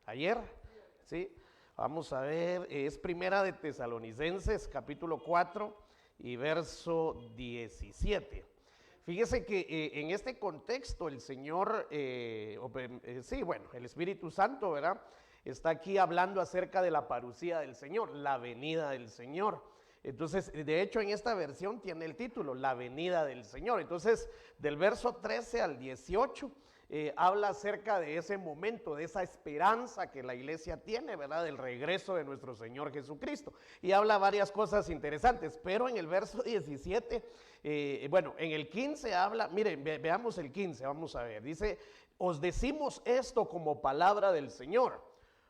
ayer, ¿sí? Vamos a ver, es Primera de Tesalonicenses, capítulo 4 y verso 17. Fíjese que en este contexto el Señor, el Espíritu Santo, ¿verdad?, está aquí hablando acerca de la parucía del Señor, la venida del Señor. Entonces, de hecho, en esta versión tiene el título, la venida del Señor. Entonces, del verso 13 al 18, habla acerca de ese momento, de esa esperanza que la iglesia tiene, ¿verdad?, del regreso de nuestro Señor Jesucristo. Y habla varias cosas interesantes, pero en el verso 17, en el 15 habla, miren, veamos el 15, vamos a ver, dice, os decimos esto como palabra del Señor.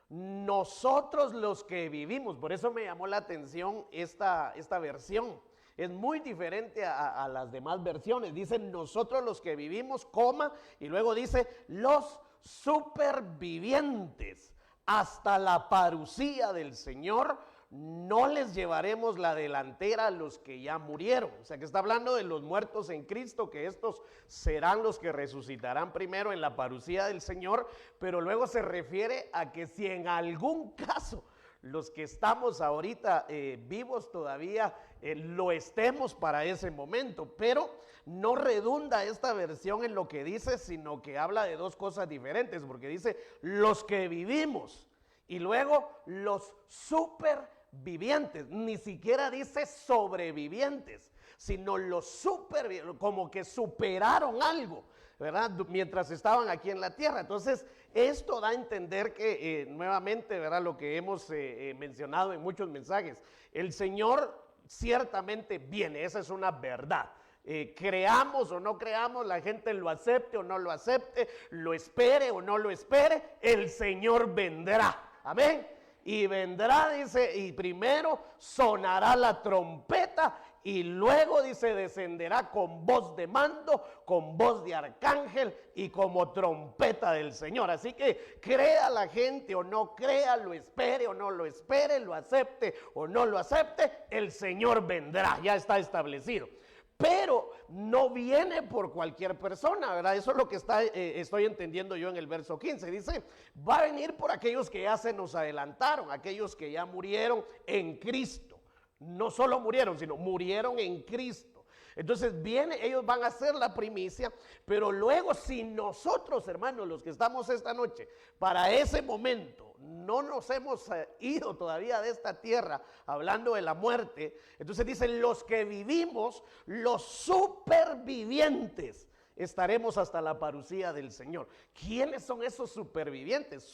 Nosotros los que vivimos, por eso me llamó la atención esta versión, es muy diferente a las demás versiones. Dice nosotros los que vivimos, coma, y luego dice los supervivientes hasta la parucía del Señor, no les llevaremos la delantera a los que ya murieron. O sea que está hablando de los muertos en Cristo, que estos serán los que resucitarán primero en la parucía del Señor, pero luego se refiere a que si en algún caso los que estamos ahorita vivos todavía lo estemos para ese momento, pero no redunda esta versión en lo que dice, sino que habla de dos cosas diferentes, porque dice los que vivimos y luego los supervivientes, ni siquiera dice sobrevivientes, sino los supervivientes, como que superaron algo, ¿verdad?, mientras estaban aquí en la tierra. Entonces, esto da a entender que, nuevamente, ¿verdad?, lo que hemos mencionado en muchos mensajes, el Señor ciertamente viene, esa es una verdad. Creamos o no creamos, la gente lo acepte o no lo acepte, lo espere o no lo espere, el Señor vendrá. Amén. Y vendrá, dice, y primero sonará la trompeta y luego, dice, descenderá con voz de mando, con voz de arcángel y como trompeta del Señor. Así que crea la gente o no crea, lo espere o no lo espere, lo acepte o no lo acepte, el Señor vendrá, ya está establecido. Pero no viene por cualquier persona, ¿verdad? Eso es lo que estoy entendiendo yo en el verso 15. Dice, va a venir por aquellos que ya se nos adelantaron, aquellos que ya murieron en Cristo. No solo murieron, sino murieron en Cristo. Entonces ellos van a ser la primicia, pero luego si nosotros, hermanos, los que estamos esta noche, para ese momento no nos hemos ido todavía de esta tierra, hablando de la muerte, entonces dicen los que vivimos, los supervivientes, estaremos hasta la parucía del Señor. ¿Quiénes son esos supervivientes?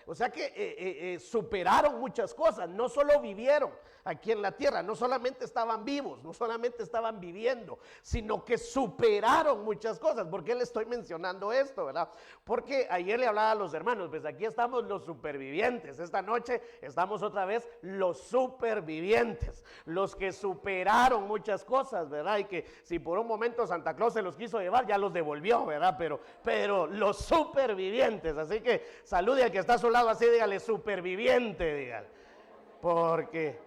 O sea que superaron muchas cosas, no solo vivieron aquí en la tierra, no solamente estaban vivos, no solamente estaban viviendo, sino que superaron muchas cosas. ¿Por qué le estoy mencionando esto, verdad? Porque ayer le hablaba a los hermanos, pues aquí estamos los supervivientes, esta noche estamos otra vez los supervivientes, los que superaron muchas cosas, ¿verdad? Y que si por un momento Santa Claus se los quiso llevar, ya los devolvió, ¿verdad? Pero los supervivientes, así que salude al que está a su lado así, dígale superviviente, dígale, porque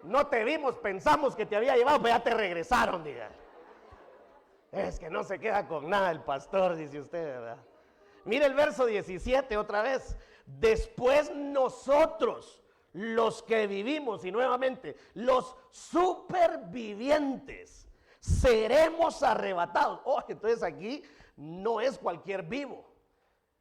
no te vimos, pensamos que te había llevado, pero ya te regresaron, dígale. Es que no se queda con nada el pastor, dice usted, ¿verdad? Mire el verso 17 otra vez, después nosotros, los que vivimos, y nuevamente, los supervivientes, seremos arrebatados. Oh, entonces aquí no es cualquier vivo.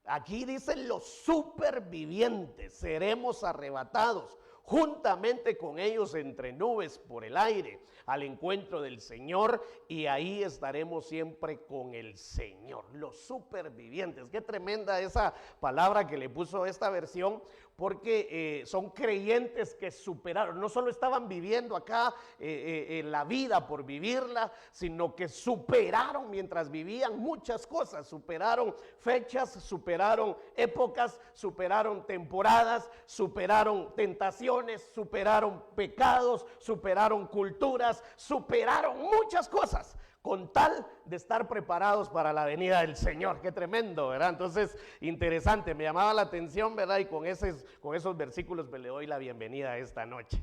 Aquí dicen los supervivientes, seremos arrebatados juntamente con ellos entre nubes por el aire, al encuentro del Señor, y ahí estaremos siempre con el Señor. Los supervivientes, qué tremenda esa palabra que le puso esta versión, porque son creyentes que superaron, no solo estaban viviendo acá en la vida por vivirla, sino que superaron mientras vivían muchas cosas, superaron fechas, superaron épocas, superaron temporadas, superaron tentaciones, superaron pecados, superaron culturas, superaron muchas cosas con tal de estar preparados para la venida del Señor. Qué tremendo, ¿verdad? Entonces, interesante, me llamaba la atención, ¿verdad? Y con esos versículos pues, le doy la bienvenida esta noche.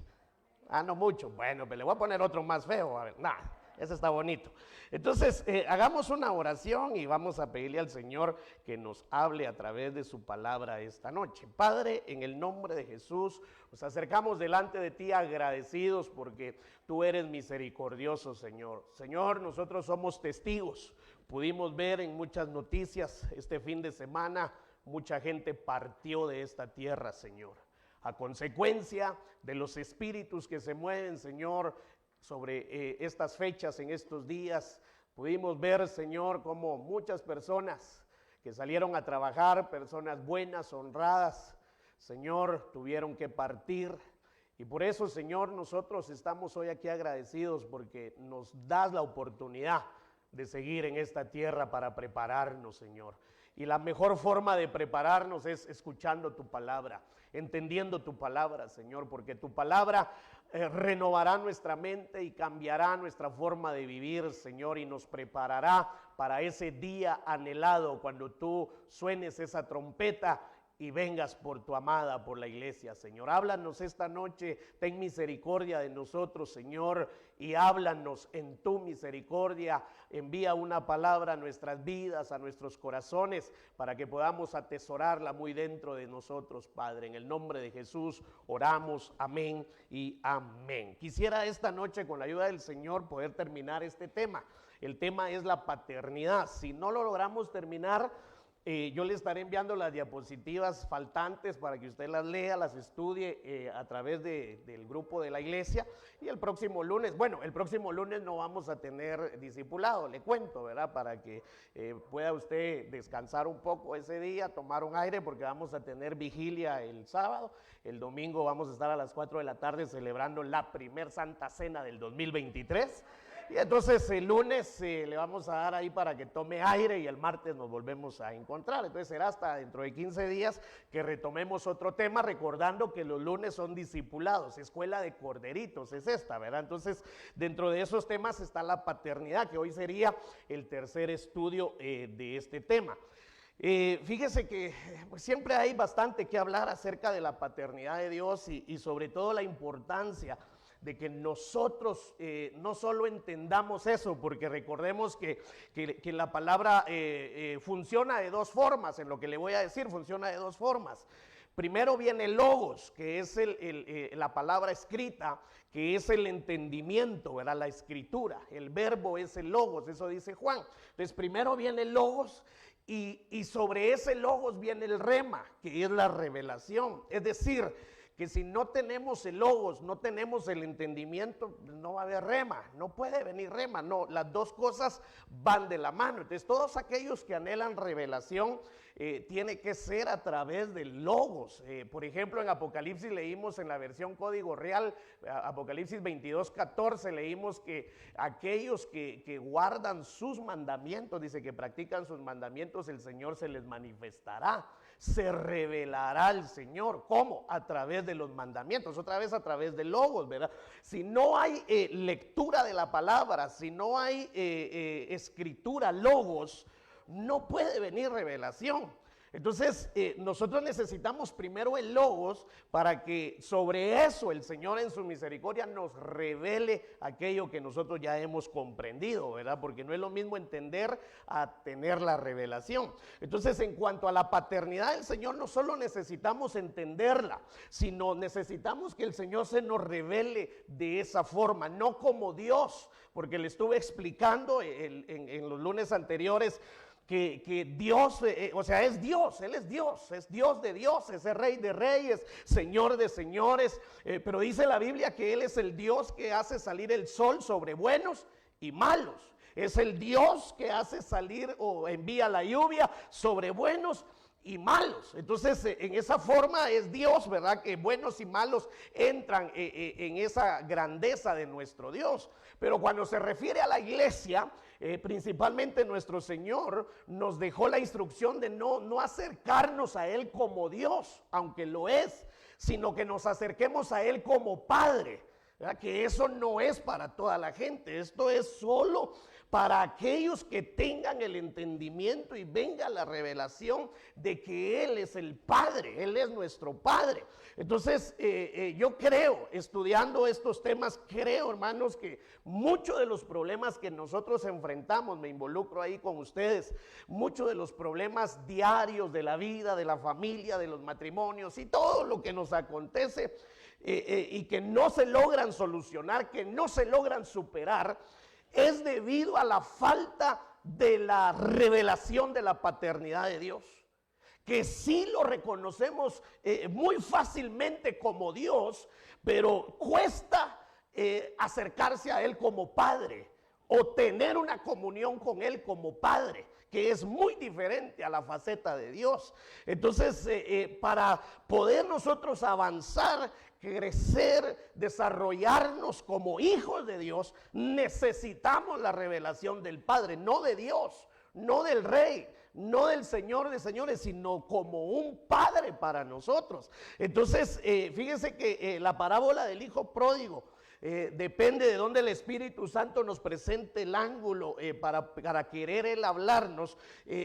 No mucho, bueno, pues le voy a poner otro más feo, a ver, nada. Ese está bonito. Entonces, hagamos una oración y vamos a pedirle al Señor que nos hable a través de su palabra esta noche. Padre, en el nombre de Jesús, nos acercamos delante de ti agradecidos porque tú eres misericordioso, Señor. Señor, nosotros somos testigos. Pudimos ver en muchas noticias este fin de semana, mucha gente partió de esta tierra, Señor. A consecuencia de los espíritus que se mueven, Señor, sobre estas fechas, en estos días, pudimos ver, Señor, como muchas personas que salieron a trabajar, personas buenas, honradas, Señor, tuvieron que partir. Y por eso, Señor, nosotros estamos hoy aquí agradecidos porque nos das la oportunidad de seguir en esta tierra para prepararnos, Señor. Y la mejor forma de prepararnos es escuchando tu palabra, entendiendo tu palabra, Señor, porque tu palabra renovará nuestra mente y cambiará nuestra forma de vivir, Señor, y nos preparará para ese día anhelado cuando tú suenes esa trompeta y vengas por tu amada, por la iglesia, Señor. Háblanos esta noche, ten misericordia de nosotros, Señor, y háblanos en tu misericordia. Envía una palabra a nuestras vidas, a nuestros corazones, para que podamos atesorarla muy dentro de nosotros, Padre. En el nombre de Jesús oramos, amén y amén. Quisiera esta noche, con la ayuda del Señor, poder terminar este tema. El tema es la paternidad. Si no lo logramos terminar, yo le estaré enviando las diapositivas faltantes para que usted las lea, las estudie a través del grupo de la iglesia. Y el próximo lunes no vamos a tener discipulado, le cuento, ¿verdad? Para que pueda usted descansar un poco ese día, tomar un aire, porque vamos a tener vigilia el sábado. El domingo vamos a estar a las 4 de la tarde celebrando la primer Santa Cena del 2023. Y entonces el lunes le vamos a dar ahí para que tome aire y el martes nos volvemos a encontrar. Entonces será hasta dentro de 15 días que retomemos otro tema, recordando que los lunes son discipulados, escuela de corderitos, es esta, ¿verdad? Entonces dentro de esos temas está la paternidad, que hoy sería el tercer estudio de este tema. Fíjese que pues, siempre hay bastante que hablar acerca de la paternidad de Dios y sobre todo la importancia de que nosotros no solo entendamos eso, porque recordemos que la palabra funciona de dos formas, en lo que le voy a decir funciona de dos formas. Primero viene el logos, que es la palabra escrita, que es el entendimiento, ¿verdad? La escritura, el verbo es el logos, eso dice Juan. Entonces primero viene el logos y sobre ese logos viene el rema, que es la revelación, es decir, que si no tenemos el logos, no tenemos el entendimiento, no va a haber rema, no puede venir rema, no, las dos cosas van de la mano. Entonces todos aquellos que anhelan revelación tiene que ser a través del logos. Por ejemplo, en Apocalipsis leímos en la versión Código Real, Apocalipsis 22:14, leímos que aquellos que guardan sus mandamientos, dice que practican sus mandamientos, el Señor se les manifestará. Se revelará el Señor. ¿Cómo? A través de los mandamientos, otra vez a través de logos, ¿verdad? Si no hay lectura de la palabra, si no hay escritura, logos, no puede venir revelación. Entonces nosotros necesitamos primero el logos para que sobre eso el Señor en su misericordia nos revele aquello que nosotros ya hemos comprendido, ¿verdad? Porque no es lo mismo entender a tener la revelación. Entonces en cuanto a la paternidad del Señor, no solo necesitamos entenderla, sino necesitamos que el Señor se nos revele de esa forma, no como Dios, porque le estuve explicando en los lunes anteriores que Dios, o sea, es Dios, Él es Dios de dioses, es Rey de reyes, Señor de señores, pero dice la Biblia que Él es el Dios que hace salir el sol sobre buenos y malos, es el Dios que hace salir o envía la lluvia sobre buenos y malos. Entonces en esa forma es Dios, ¿verdad? Que buenos y malos entran en esa grandeza de nuestro Dios. Pero cuando se refiere a la iglesia, principalmente nuestro Señor nos dejó la instrucción de no acercarnos a Él como Dios, aunque lo es, sino que nos acerquemos a Él como Padre, ¿verdad? Que eso no es para toda la gente, esto es solo para aquellos que tengan el entendimiento y venga la revelación de que Él es el Padre, Él es nuestro Padre. Entonces, yo creo, estudiando estos temas, creo, hermanos, que muchos de los problemas que nosotros enfrentamos, me involucro ahí con ustedes, muchos de los problemas diarios de la vida, de la familia, de los matrimonios y todo lo que nos acontece y que no se logran solucionar, que no se logran superar, es debido a la falta de la revelación de la paternidad de Dios. Que sí lo reconocemos muy fácilmente como Dios, pero cuesta acercarse a Él como Padre o tener una comunión con Él como Padre, que es muy diferente a la faceta de Dios. Entonces, para poder nosotros avanzar, crecer, desarrollarnos como hijos de Dios, necesitamos la revelación del Padre, no de Dios, no del Rey, no del Señor de señores, sino como un Padre para nosotros. Entonces, fíjense que la parábola del hijo pródigo, depende de dónde el Espíritu Santo nos presente el ángulo para querer Él hablarnos,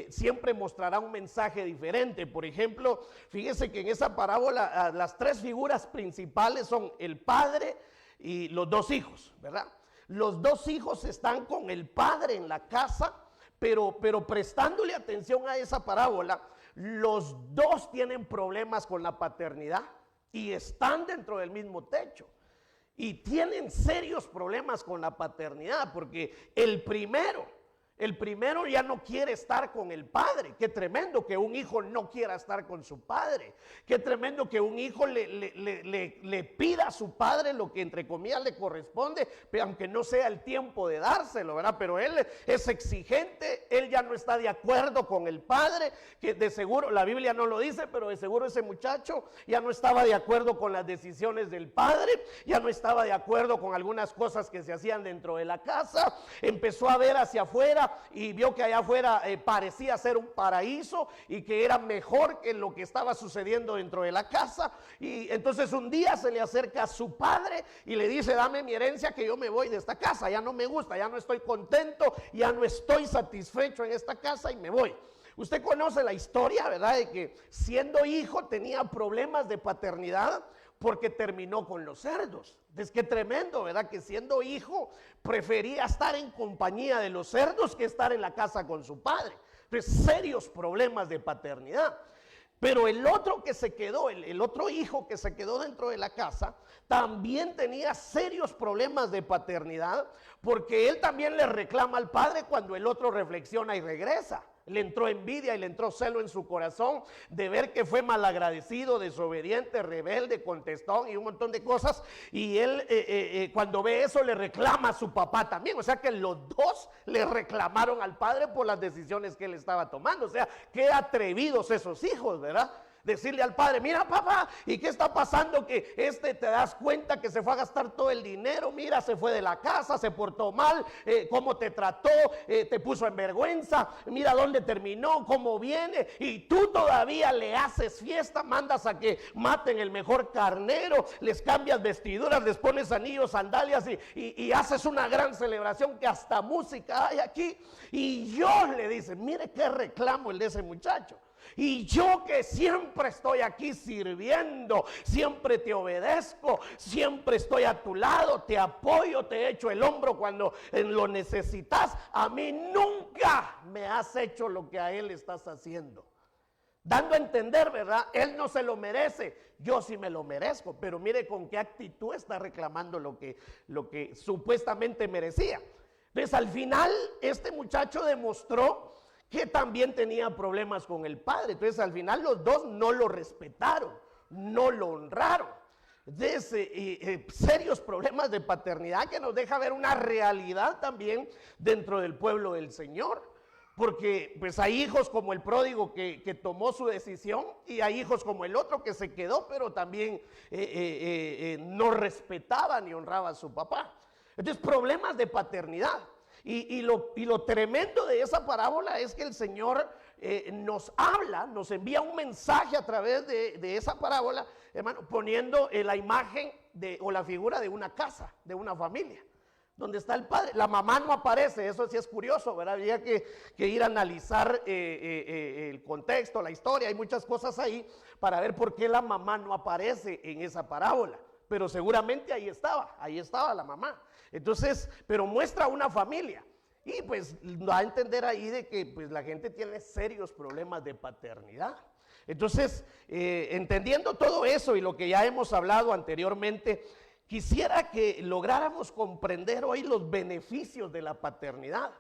siempre mostrará un mensaje diferente. Por ejemplo, fíjense que en esa parábola las tres figuras principales son el padre y los dos hijos, ¿verdad? Los dos hijos están con el padre en la casa, pero prestándole atención a esa parábola, los dos tienen problemas con la paternidad y están dentro del mismo techo. Y tienen serios problemas con la paternidad, porque el primero ya no quiere estar con el padre. Qué tremendo que un hijo no quiera estar con su padre. Qué tremendo que un hijo le pida a su padre lo que entre comillas le corresponde, aunque no sea el tiempo de dárselo, ¿verdad? Pero él es exigente, él ya no está de acuerdo con el padre, que de seguro, la Biblia no lo dice, pero de seguro ese muchacho ya no estaba de acuerdo con las decisiones del padre, ya no estaba de acuerdo con algunas cosas que se hacían dentro de la casa, empezó a ver hacia afuera y vio que allá afuera parecía ser un paraíso y que era mejor que lo que estaba sucediendo dentro de la casa. Y entonces un día se le acerca a su padre y le dice: dame mi herencia, que yo me voy de esta casa, ya no me gusta, ya no estoy contento, ya no estoy satisfecho en esta casa y me voy. Usted conoce la historia, ¿verdad?, de que siendo hijo tenía problemas de paternidad porque terminó con los cerdos. Es que tremendo, ¿verdad?, que siendo hijo prefería estar en compañía de los cerdos que estar en la casa con su padre. Entonces, serios problemas de paternidad. Pero el otro que se quedó, el otro hijo que se quedó dentro de la casa, también tenía serios problemas de paternidad, porque él también le reclama al padre cuando el otro reflexiona y regresa. Le entró envidia y le entró celo en su corazón de ver que fue malagradecido, desobediente, rebelde, contestón y un montón de cosas. Y él cuando ve eso le reclama a su papá también. O sea que los dos le reclamaron al padre por las decisiones que él estaba tomando. O sea, qué atrevidos esos hijos, ¿verdad? Decirle al padre: mira, papá, ¿y qué está pasando? Que te das cuenta que se fue a gastar todo el dinero, mira, se fue de la casa, se portó mal, cómo te trató, te puso en vergüenza, mira dónde terminó, cómo viene, y tú todavía le haces fiesta, mandas a que maten el mejor carnero, les cambias vestiduras, les pones anillos, sandalias y haces una gran celebración que hasta música hay aquí. Y Dios le dice: mire qué reclamo el de ese muchacho. Y yo que siempre estoy aquí sirviendo, siempre te obedezco, siempre estoy a tu lado, te apoyo, te echo el hombro cuando lo necesitas, a mí nunca me has hecho lo que a él estás haciendo. Dando a entender, ¿verdad? Él no se lo merece, yo sí me lo merezco, pero mire con qué actitud está reclamando lo que supuestamente merecía. Entonces al final este muchacho demostró que también tenía problemas con el padre. Entonces al final los dos no lo respetaron, no lo honraron. Entonces, serios problemas de paternidad que nos deja ver una realidad también dentro del pueblo del Señor. Porque pues hay hijos como el pródigo que tomó su decisión, y hay hijos como el otro que se quedó, pero también no respetaba ni honraba a su papá. Entonces, problemas de paternidad. Y lo tremendo de esa parábola es que el Señor nos habla, nos envía un mensaje a través de esa parábola, hermano, poniendo la imagen o la figura de una casa, de una familia. donde está el padre. La mamá no aparece, eso sí es curioso, ¿verdad? Habría que ir a analizar el contexto, la historia, hay muchas cosas ahí para ver por qué la mamá no aparece en esa parábola. Pero seguramente ahí estaba la mamá. Entonces, pero muestra una familia. Y pues da a entender ahí de que pues la gente tiene serios problemas de paternidad. Entonces, entendiendo todo eso y lo que ya hemos hablado anteriormente, quisiera que lográramos comprender hoy los beneficios de la paternidad.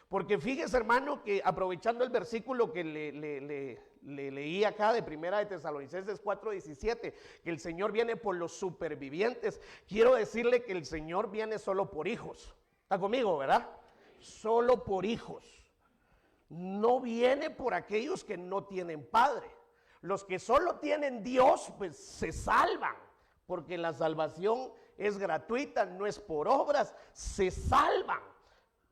Porque fíjese, hermano, que aprovechando el versículo que le leí acá de Primera de Tesalonicenses 4:17, que el Señor viene por los supervivientes, quiero decirle que el Señor viene solo por hijos. ¿Está conmigo, verdad? Solo por hijos. No viene por aquellos que no tienen padre. Los que solo tienen Dios, pues se salvan, porque la salvación es gratuita, no es por obras, se salvan.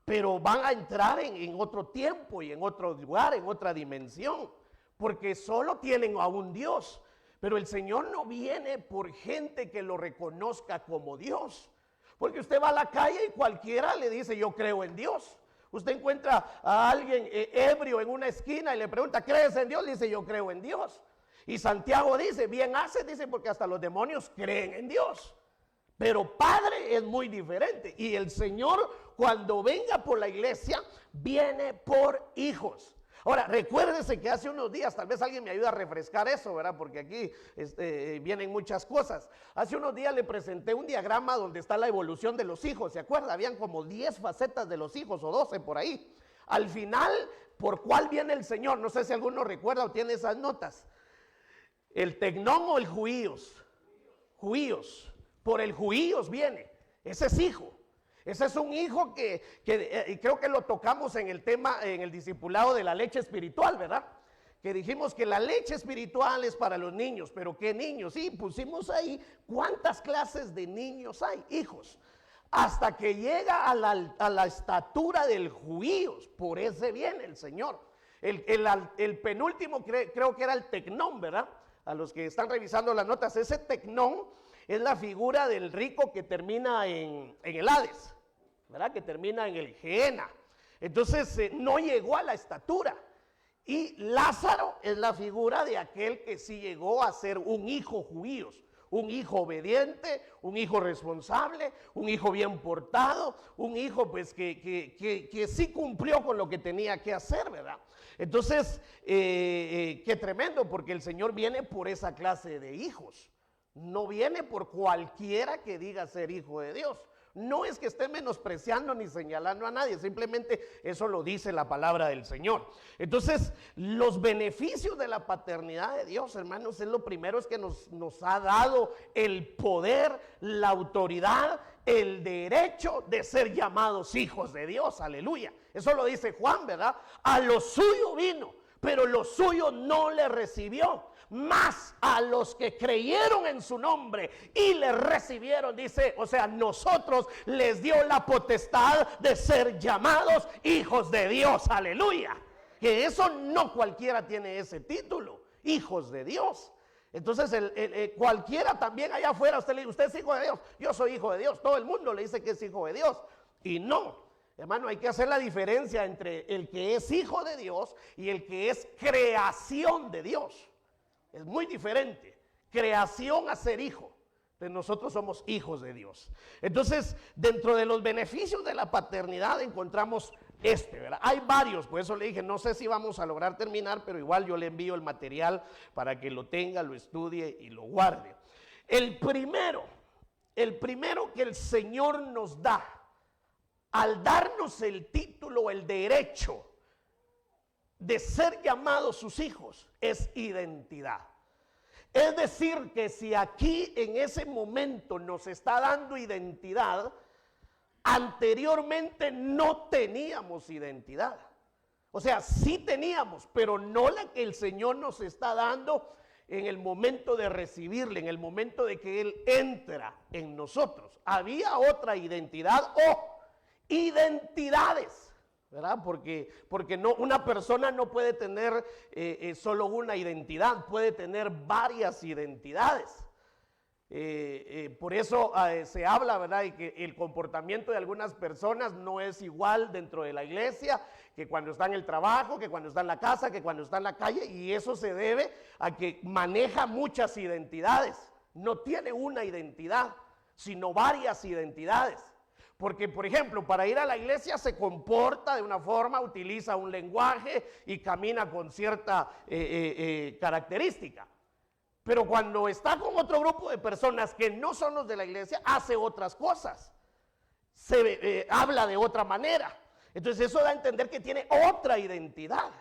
Pero van a entrar en otro tiempo y en otro lugar, en otra dimensión, porque solo tienen a un Dios. Pero el Señor no viene por gente que lo reconozca como Dios, porque usted va a la calle y cualquiera le dice yo creo en Dios. Usted encuentra a alguien ebrio en una esquina y le pregunta ¿crees en Dios? Le dice yo creo en Dios. Y Santiago dice bien hace, dice porque hasta los demonios creen en Dios. Pero padre es muy diferente. Y el Señor cuando venga por la iglesia viene por hijos. Ahora recuérdese que hace unos días, tal vez alguien me ayude a refrescar eso, ¿verdad? Porque aquí vienen muchas cosas. Hace unos días le presenté un diagrama donde está la evolución de los hijos, ¿se acuerda? Habían como 10 facetas de los hijos o 12 por ahí. Al final, ¿por cuál viene el Señor? No sé si alguno recuerda o tiene esas notas. ¿El tecnón o el juíos? Juíos. Por el juíos viene. Ese es hijo. Ese es un hijo que creo que lo tocamos en el tema, en el discipulado de la leche espiritual, ¿verdad? Que dijimos que la leche espiritual es para los niños, pero ¿qué niños? Sí, pusimos ahí cuántas clases de niños hay, hijos, hasta que llega a la estatura del juíos. Por ese viene el Señor. El penúltimo creo que era el tecnón, ¿verdad? A los que están revisando las notas, ese tecnón es la figura del rico que termina en el Hades, ¿verdad? Que termina en el Gehenna. Entonces no llegó a la estatura. Y Lázaro es la figura de aquel que sí llegó a ser un hijo juíos, un hijo obediente, un hijo responsable, un hijo bien portado, un hijo pues que sí cumplió con lo que tenía que hacer, ¿verdad? Entonces, qué tremendo, porque el Señor viene por esa clase de hijos. No viene por cualquiera que diga ser hijo de Dios. No es que esté menospreciando ni señalando a nadie, simplemente eso lo dice la palabra del Señor. Entonces, los beneficios de la paternidad de Dios, hermanos, es lo primero, es que nos ha dado el poder, la autoridad, el derecho de ser llamados hijos de Dios, aleluya. Eso lo dice Juan, ¿verdad? A lo suyo vino, pero lo suyo no le recibió. Más a los que creyeron en su nombre y le recibieron, dice, o sea, nosotros les dio la potestad de ser llamados hijos de Dios, aleluya. Que eso no cualquiera tiene ese título, hijos de Dios. Entonces cualquiera también allá afuera, usted le dice, usted es hijo de Dios, yo soy hijo de Dios, todo el mundo le dice que es hijo de Dios. Y no, hermano, hay que hacer la diferencia entre el que es hijo de Dios y el que es creación de Dios. Es muy diferente, creación a ser hijo. Entonces nosotros somos hijos de Dios. Entonces, dentro de los beneficios de la paternidad encontramos ¿verdad? Hay varios, por eso le dije, no sé si vamos a lograr terminar, pero igual yo le envío el material para que lo tenga, lo estudie y lo guarde. El primero que el Señor nos da, al darnos el título, el derecho de ser llamados sus hijos, es identidad. Es decir, que si aquí en ese momento nos está dando identidad, anteriormente no teníamos identidad. O sea, sí teníamos, pero no la que el Señor nos está dando en el momento de recibirle, en el momento de que Él entra en nosotros. Había otra identidad o identidades, ¿verdad? Porque no, una persona no puede tener solo una identidad, puede tener varias identidades. Por eso se habla, ¿verdad?, y que el comportamiento de algunas personas no es igual dentro de la iglesia, que cuando está en el trabajo, que cuando está en la casa, que cuando está en la calle, y eso se debe a que maneja muchas identidades. No tiene una identidad, sino varias identidades. Porque, por ejemplo, para ir a la iglesia se comporta de una forma, utiliza un lenguaje y camina con cierta característica. Pero cuando está con otro grupo de personas que no son los de la iglesia, hace otras cosas. Habla de otra manera. Entonces eso da a entender que tiene otra identidad.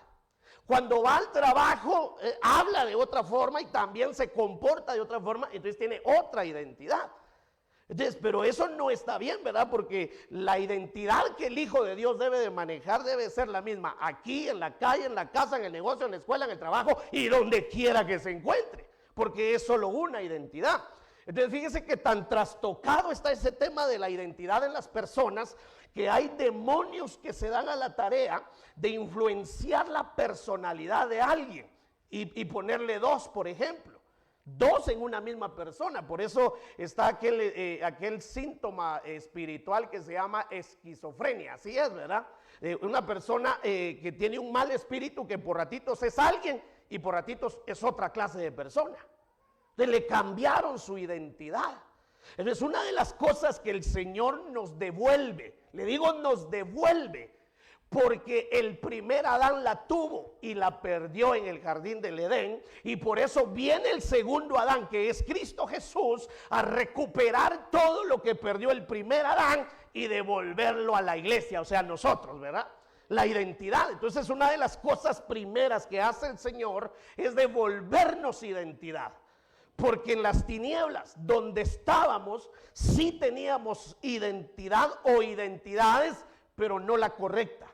Cuando va al trabajo, habla de otra forma y también se comporta de otra forma, entonces tiene otra identidad. Entonces, pero eso no está bien, ¿verdad? Porque la identidad que el Hijo de Dios debe de manejar debe ser la misma aquí, en la calle, en la casa, en el negocio, en la escuela, en el trabajo y donde quiera que se encuentre, porque es solo una identidad. Entonces, fíjese que tan trastocado está ese tema de la identidad en las personas, que hay demonios que se dan a la tarea de influenciar la personalidad de alguien y ponerle dos, por ejemplo. Dos en una misma persona. Por eso está aquel síntoma espiritual que se llama esquizofrenia. Así es, ¿verdad? Una persona que tiene un mal espíritu, que por ratitos es alguien y por ratitos es otra clase de persona. Entonces le cambiaron su identidad. Entonces una de las cosas que el Señor nos devuelve, le digo nos devuelve, porque el primer Adán la tuvo y la perdió en el jardín del Edén, y por eso viene el segundo Adán, que es Cristo Jesús, a recuperar todo lo que perdió el primer Adán y devolverlo a la iglesia, o sea, nosotros, ¿verdad? La identidad. Entonces una de las cosas primeras que hace el Señor es devolvernos identidad. Porque en las tinieblas donde estábamos sí teníamos identidad o identidades, pero no la correcta.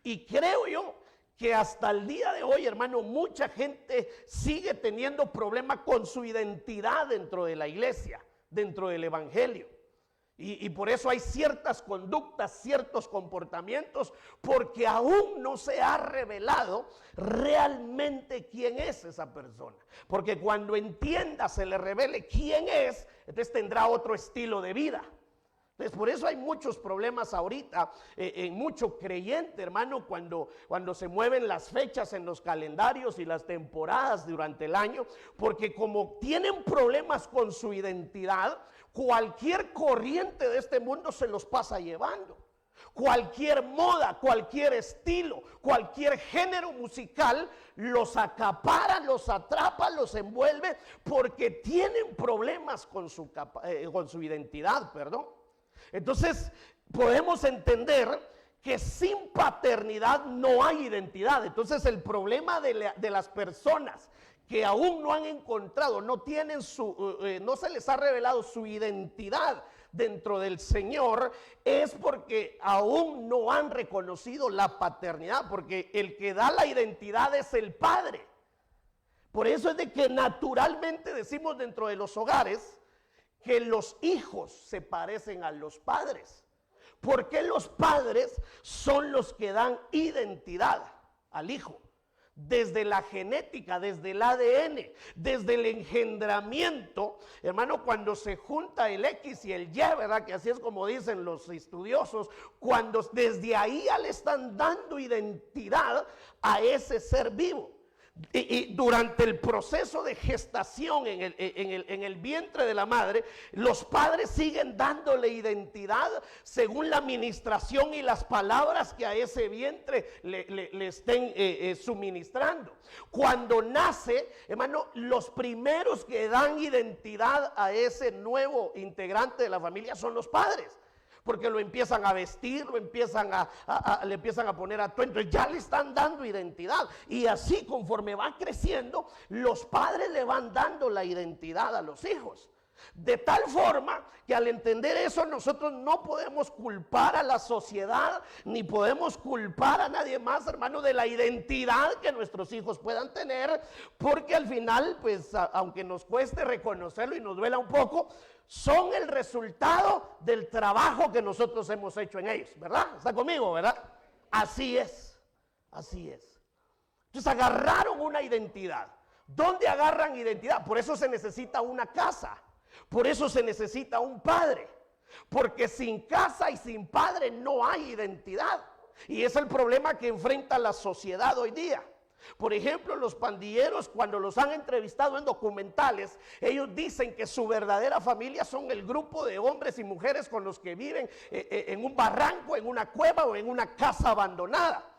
Y creo yo que hasta el día de hoy, hermano, mucha gente sigue teniendo problemas con su identidad dentro de la iglesia, dentro del evangelio. Y por eso hay ciertas conductas, ciertos comportamientos, porque aún no se ha revelado realmente quién es esa persona. Porque cuando entienda, se le revele quién es, entonces tendrá otro estilo de vida. Entonces, por eso hay muchos problemas ahorita, en mucho creyente, hermano, cuando se mueven las fechas en los calendarios y las temporadas durante el año, porque como tienen problemas con su identidad, cualquier corriente de este mundo se los pasa llevando. Cualquier moda, cualquier estilo, cualquier género musical los acapara, los atrapa, los envuelve, porque tienen problemas con su identidad, perdón. Entonces podemos entender que sin paternidad no hay identidad. Entonces el problema de las personas que aún no han encontrado, no se les ha revelado su identidad dentro del Señor, es porque aún no han reconocido la paternidad, porque el que da la identidad es el Padre. Por eso es de que naturalmente decimos dentro de los hogares que los hijos se parecen a los padres, porque los padres son los que dan identidad al hijo, desde la genética, desde el ADN, desde el engendramiento, hermano, cuando se junta el X y el Y, ¿verdad? Que así es como dicen los estudiosos, cuando desde ahí ya le están dando identidad a ese ser vivo. Y durante el proceso de gestación en el vientre de la madre, los padres siguen dándole identidad según la administración y las palabras que a ese vientre le estén suministrando. Cuando nace, hermano, los primeros que dan identidad a ese nuevo integrante de la familia son los padres. Porque lo empiezan a vestir, le empiezan a poner atuendo, ya le están dando identidad. Y así conforme va creciendo, los padres le van dando la identidad a los hijos. De tal forma que al entender eso nosotros no podemos culpar a la sociedad, ni podemos culpar a nadie más, hermano, de la identidad que nuestros hijos puedan tener, porque al final, pues aunque nos cueste reconocerlo y nos duela un poco, son el resultado del trabajo que nosotros hemos hecho en ellos, ¿verdad? ¿Está conmigo, verdad? Así es, así es. Entonces agarraron una identidad. ¿Dónde agarran identidad? Por eso se necesita una casa. Por eso se necesita un padre, porque sin casa y sin padre no hay identidad. Y es el problema que enfrenta la sociedad hoy día. Por ejemplo, los pandilleros, cuando los han entrevistado en documentales, ellos dicen que su verdadera familia son el grupo de hombres y mujeres con los que viven en un barranco, en una cueva o en una casa abandonada.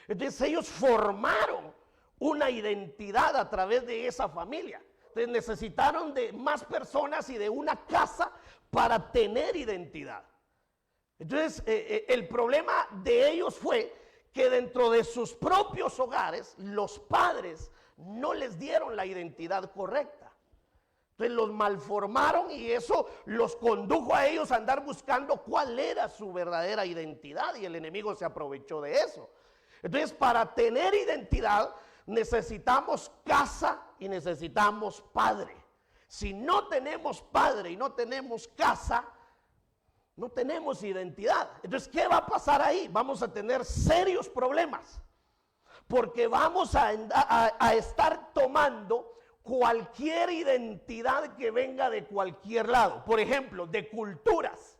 Entonces ellos formaron una identidad a través de esa familia. Entonces necesitaron de más personas y de una casa para tener identidad. Entonces el problema de ellos fue que dentro de sus propios hogares los padres no les dieron la identidad correcta. Entonces los malformaron y eso los condujo a ellos a andar buscando cuál era su verdadera identidad, y el enemigo se aprovechó de eso. Entonces, para tener identidad necesitamos casa y necesitamos padre. Si no tenemos padre y no tenemos casa, no tenemos identidad. Entonces, ¿qué va a pasar ahí? Vamos a tener serios problemas, porque vamos a estar tomando cualquier identidad que venga de cualquier lado. Por ejemplo, de culturas.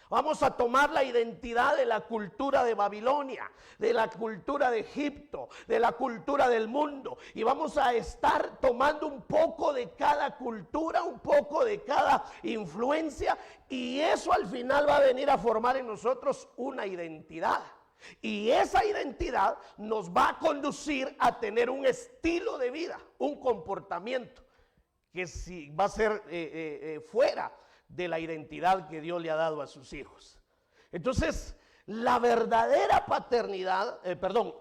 Vamos a tomar la identidad de la cultura de Babilonia, de la cultura de Egipto, de la cultura del mundo, y vamos a estar tomando un poco de cada cultura, un poco de cada influencia, y eso al final va a venir a formar en nosotros una identidad. Y esa identidad nos va a conducir a tener un estilo de vida, un comportamiento que si va a ser fuera de la identidad que Dios le ha dado a sus hijos. Entonces, la verdadera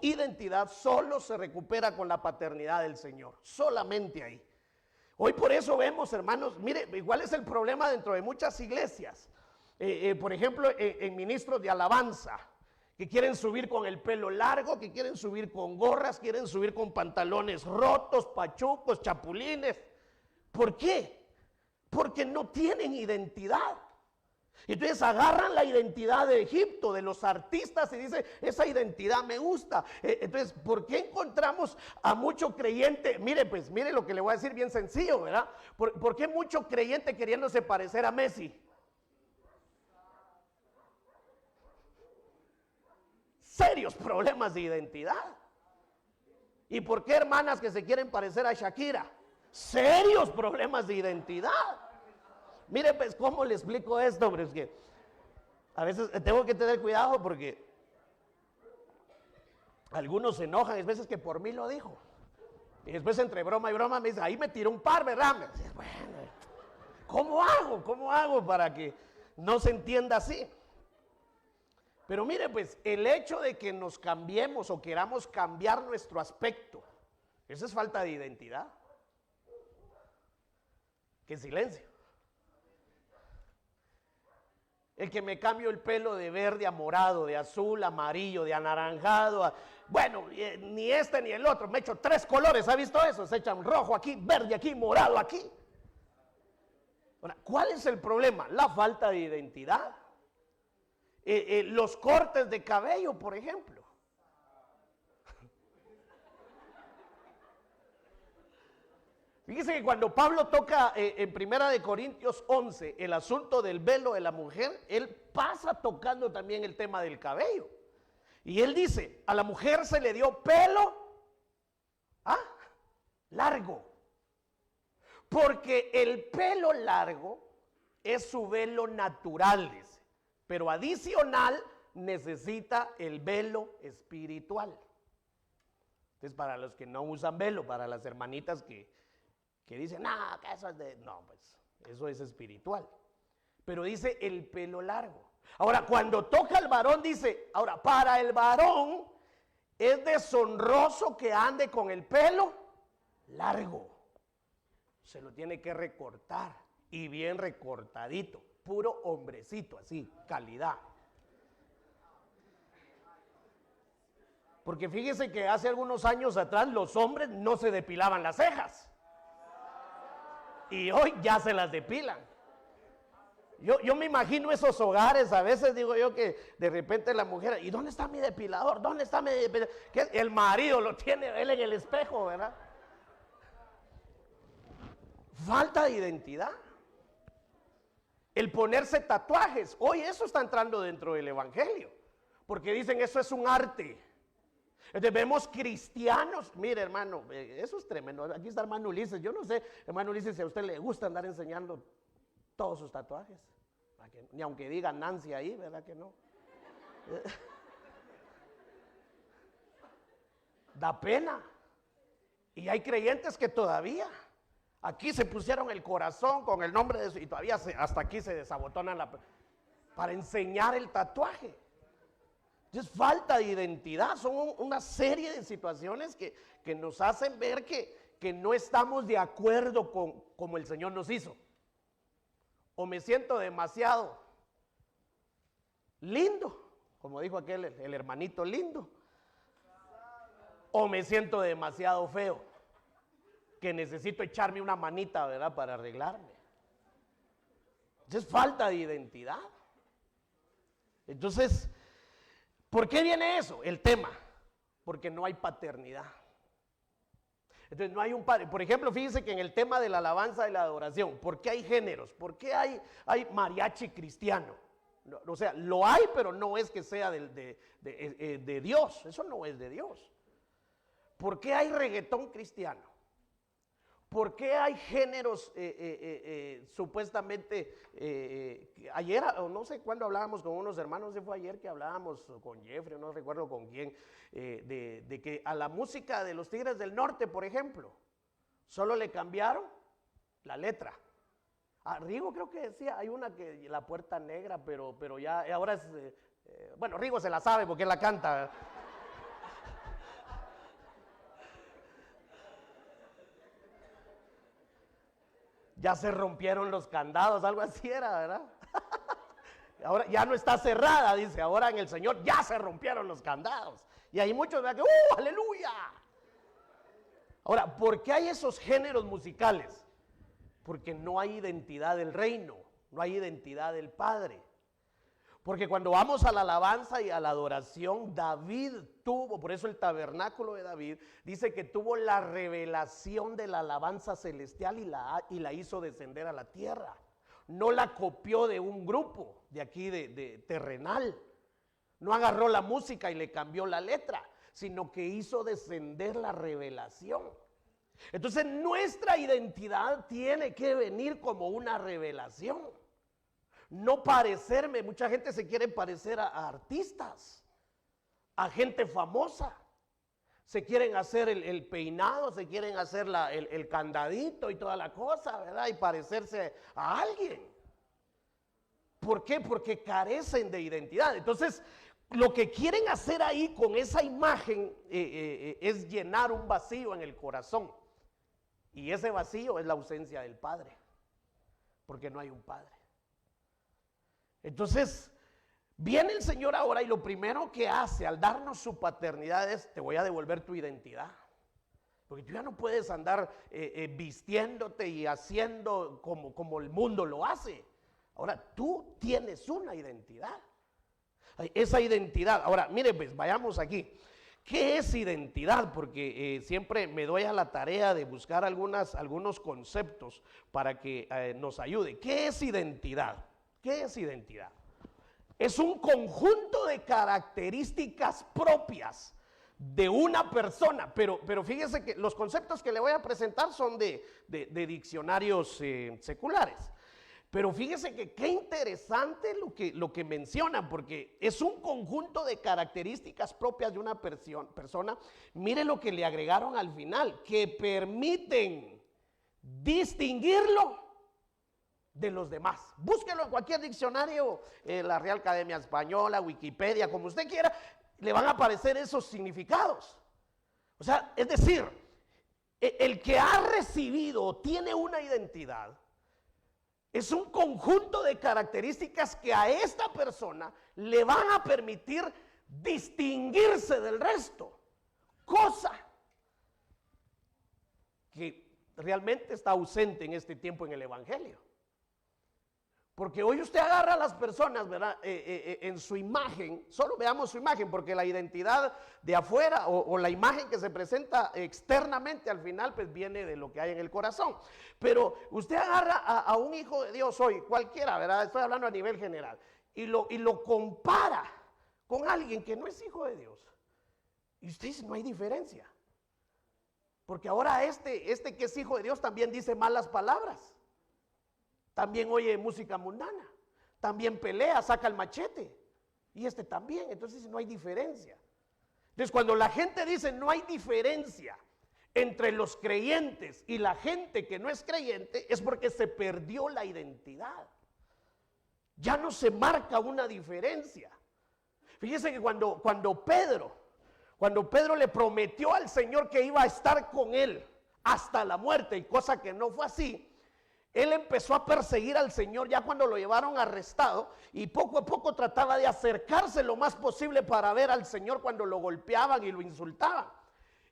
identidad solo se recupera con la paternidad del Señor, solamente ahí. Hoy por eso vemos, hermanos, mire, igual es el problema dentro de muchas iglesias. Por ejemplo, en ministros de alabanza, que quieren subir con el pelo largo, que quieren subir con gorras, quieren subir con pantalones rotos, pachucos, chapulines. ¿Por qué? Porque no tienen identidad. Entonces agarran la identidad de Egipto, de los artistas, y dicen, esa identidad me gusta. Entonces, ¿por qué encontramos a mucho creyente? Mire lo que le voy a decir bien sencillo, ¿verdad? ¿Por qué mucho creyente queriéndose parecer a Messi? Serios problemas de identidad. ¿Y por qué hermanas que se quieren parecer a Shakira? Serios problemas de identidad. Mire, pues, ¿cómo le explico esto? Pero es que a veces tengo que tener cuidado porque algunos se enojan, es veces que por mí lo dijo. Y después entre broma y broma me dice, ahí me tiró un par, ¿verdad? Me dice, bueno, ¿cómo hago para que no se entienda así? Pero mire, pues, el hecho de que nos cambiemos o queramos cambiar nuestro aspecto, eso es falta de identidad. ¡Qué silencio! El que me cambio el pelo de verde a morado, de azul a amarillo, de anaranjado, bueno, ni este ni el otro, me echo 3 colores, ¿ha visto eso? Se echan rojo aquí, verde aquí, morado aquí. Ahora, ¿cuál es el problema? La falta de identidad. Los cortes de cabello, por ejemplo. Fíjese que cuando Pablo toca en 1 Corintios 11 el asunto del velo de la mujer, él pasa tocando también el tema del cabello. Y él dice, a la mujer se le dio pelo largo. Porque el pelo largo es su velo natural, dice. Pero adicional necesita el velo espiritual. Entonces, para los que no usan velo, para las hermanitas que dicen, no, que eso es de... No, pues, eso es espiritual. Pero dice el pelo largo. Ahora, cuando toca al varón, dice, ahora, para el varón es deshonroso que ande con el pelo largo. Se lo tiene que recortar, y bien recortadito, puro hombrecito, así, calidad. Porque fíjese que hace algunos años atrás los hombres no se depilaban las cejas. Y hoy ya se las depilan. Yo me imagino esos hogares, a veces digo yo que de repente la mujer, ¿y dónde está mi depilador? ¿Dónde está mi depilador? Que el marido lo tiene él en el espejo, ¿verdad? Falta de identidad. El ponerse tatuajes, hoy eso está entrando dentro del evangelio, porque dicen eso es un arte. Entonces vemos cristianos, mire hermano, eso es tremendo. Aquí está hermano Ulises, yo no sé, hermano Ulises, si a usted le gusta andar enseñando todos sus tatuajes, ni aunque diga Nancy ahí, ¿verdad que no? Da pena. Y hay creyentes que todavía aquí se pusieron el corazón con el nombre de su, y todavía hasta aquí se desabotonan para enseñar el tatuaje. Es falta de identidad, son una serie de situaciones que nos hacen ver que no estamos de acuerdo con como el Señor nos hizo. O me siento demasiado lindo, como dijo aquel, el hermanito lindo, o me siento demasiado feo, que necesito echarme una manita, ¿verdad?, para arreglarme. Es falta de identidad. Entonces, ¿por qué viene eso? El tema, porque no hay paternidad. Entonces no hay un padre. Por ejemplo, fíjense que en el tema de la alabanza y la adoración, ¿por qué hay géneros? ¿Por qué hay mariachi cristiano? No, o sea, lo hay, pero no es que sea de Dios. Eso no es de Dios. ¿Por qué hay reggaetón cristiano? ¿Por qué hay géneros supuestamente, ayer, o no sé cuándo hablábamos con unos hermanos, se fue ayer que hablábamos con Jeffrey, no recuerdo con quién, de que a la música de los Tigres del Norte, por ejemplo, solo le cambiaron la letra. A Rigo creo que decía, hay una que la puerta negra, pero ya ahora es, bueno, Rigo se la sabe porque él la canta. Ya se rompieron los candados, algo así era, ¿verdad? Ahora ya no está cerrada, dice, ahora en el Señor ya se rompieron los candados. Y hay muchos que, aleluya. Ahora, ¿por qué hay esos géneros musicales? Porque no hay identidad del reino, no hay identidad del Padre. Porque cuando vamos a la alabanza y a la adoración, David tuvo, por eso el tabernáculo de David, dice que tuvo la revelación de la alabanza celestial y la hizo descender a la tierra. No la copió de un grupo de aquí de terrenal. No agarró la música y le cambió la letra, sino que hizo descender la revelación. Entonces nuestra identidad tiene que venir como una revelación. No parecerme, mucha gente se quiere parecer a artistas, a gente famosa. Se quieren hacer el peinado, se quieren hacer el candadito y toda la cosa, ¿verdad? Y parecerse a alguien. ¿Por qué? Porque carecen de identidad. Entonces, lo que quieren hacer ahí con esa imagen es llenar un vacío en el corazón. Y ese vacío es la ausencia del Padre, porque no hay un Padre. Entonces, viene el Señor ahora y lo primero que hace al darnos su paternidad es, te voy a devolver tu identidad. Porque tú ya no puedes andar vistiéndote y haciendo como el mundo lo hace. Ahora, tú tienes una identidad. Esa identidad, ahora, mire, pues vayamos aquí. ¿Qué es identidad? Porque siempre me doy a la tarea de buscar algunos conceptos para que nos ayude. ¿Qué es identidad? ¿Qué es identidad? Es un conjunto de características propias de una persona, pero fíjese que los conceptos que le voy a presentar son de diccionarios seculares. Pero fíjese que qué interesante lo que mencionan, porque es un conjunto de características propias de una persona. Mire lo que le agregaron al final, que permiten distinguirlo de los demás. Búsquelo en cualquier diccionario, la Real Academia Española, Wikipedia, como usted quiera, le van a aparecer esos significados. O sea, es decir, el que ha recibido o tiene una identidad es un conjunto de características que a esta persona le van a permitir distinguirse del resto, cosa que realmente está ausente en este tiempo en el Evangelio. Porque hoy usted agarra a las personas, ¿verdad? En su imagen, solo veamos su imagen, porque la identidad de afuera o la imagen que se presenta externamente al final, pues viene de lo que hay en el corazón. Pero usted agarra a un hijo de Dios hoy, cualquiera, ¿verdad? Estoy hablando a nivel general, y lo compara con alguien que no es hijo de Dios. Y usted dice, no hay diferencia. Porque ahora este que es hijo de Dios también dice malas palabras. También oye música mundana, también pelea, saca el machete, y este también. Entonces no hay diferencia. Entonces cuando la gente dice no hay diferencia entre los creyentes y la gente que no es creyente, es porque se perdió la identidad. Ya no se marca una diferencia. Fíjese que cuando Pedro le prometió al Señor que iba a estar con él hasta la muerte, y cosa que no fue así, él empezó a perseguir al Señor ya cuando lo llevaron arrestado, y poco a poco trataba de acercarse lo más posible para ver al Señor cuando lo golpeaban y lo insultaban.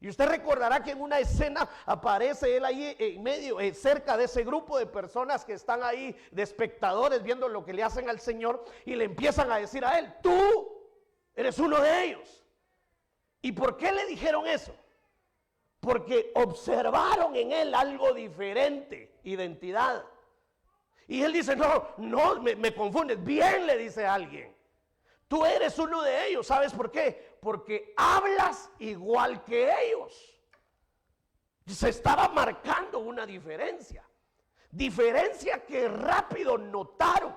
Y usted recordará que en una escena aparece él ahí en medio, cerca de ese grupo de personas que están ahí de espectadores viendo lo que le hacen al Señor, y le empiezan a decir a él, tú eres uno de ellos. ¿Y por qué le dijeron eso? Porque observaron en él algo diferente, identidad. Y él dice, no, me confundes. Bien, le dice a alguien, tú eres uno de ellos. ¿Sabes por qué? Porque hablas igual que ellos. Se estaba marcando una diferencia. Diferencia que rápido notaron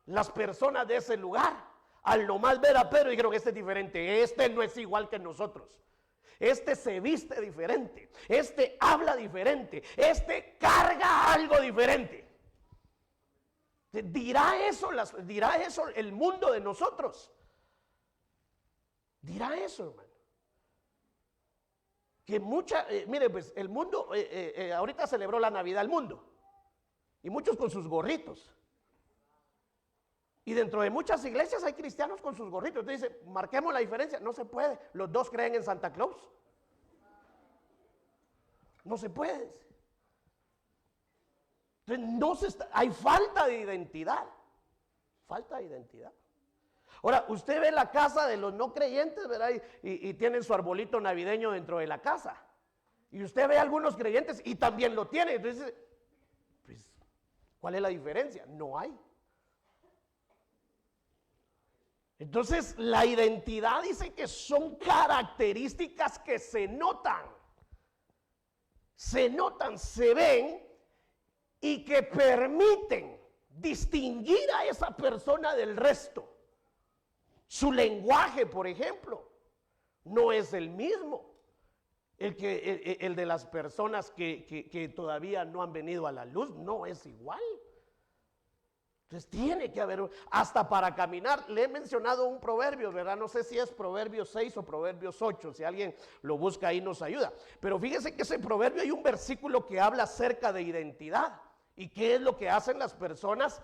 las personas de ese lugar. Al nomás ver a Pedro dijeron, este es diferente, este no es igual que nosotros. Este se viste diferente, este habla diferente, este carga algo diferente. Dirá eso el mundo de nosotros. Dirá eso, hermano. Que mire, pues el mundo, ahorita celebró la Navidad el mundo, y muchos con sus gorritos. Y dentro de muchas iglesias hay cristianos con sus gorritos. Entonces dice, marquemos la diferencia. No se puede. Los dos creen en Santa Claus. No se puede. Entonces hay falta de identidad. Falta de identidad. Ahora, usted ve la casa de los no creyentes, ¿verdad? Y tienen su arbolito navideño dentro de la casa. Y usted ve a algunos creyentes y también lo tienen. Entonces, pues, ¿cuál es la diferencia? No hay. Entonces la identidad dice que son características que se notan, se ven y que permiten distinguir a esa persona del resto. Su lenguaje, por ejemplo, no es el mismo, el de las personas que todavía no han venido a la luz, no es igual. Entonces tiene que haber, hasta para caminar, le he mencionado un proverbio, ¿verdad? No sé si es Proverbios 6 o Proverbios 8, si alguien lo busca ahí nos ayuda. Pero fíjese que ese proverbio hay un versículo que habla acerca de identidad. ¿Y qué es lo que hacen las personas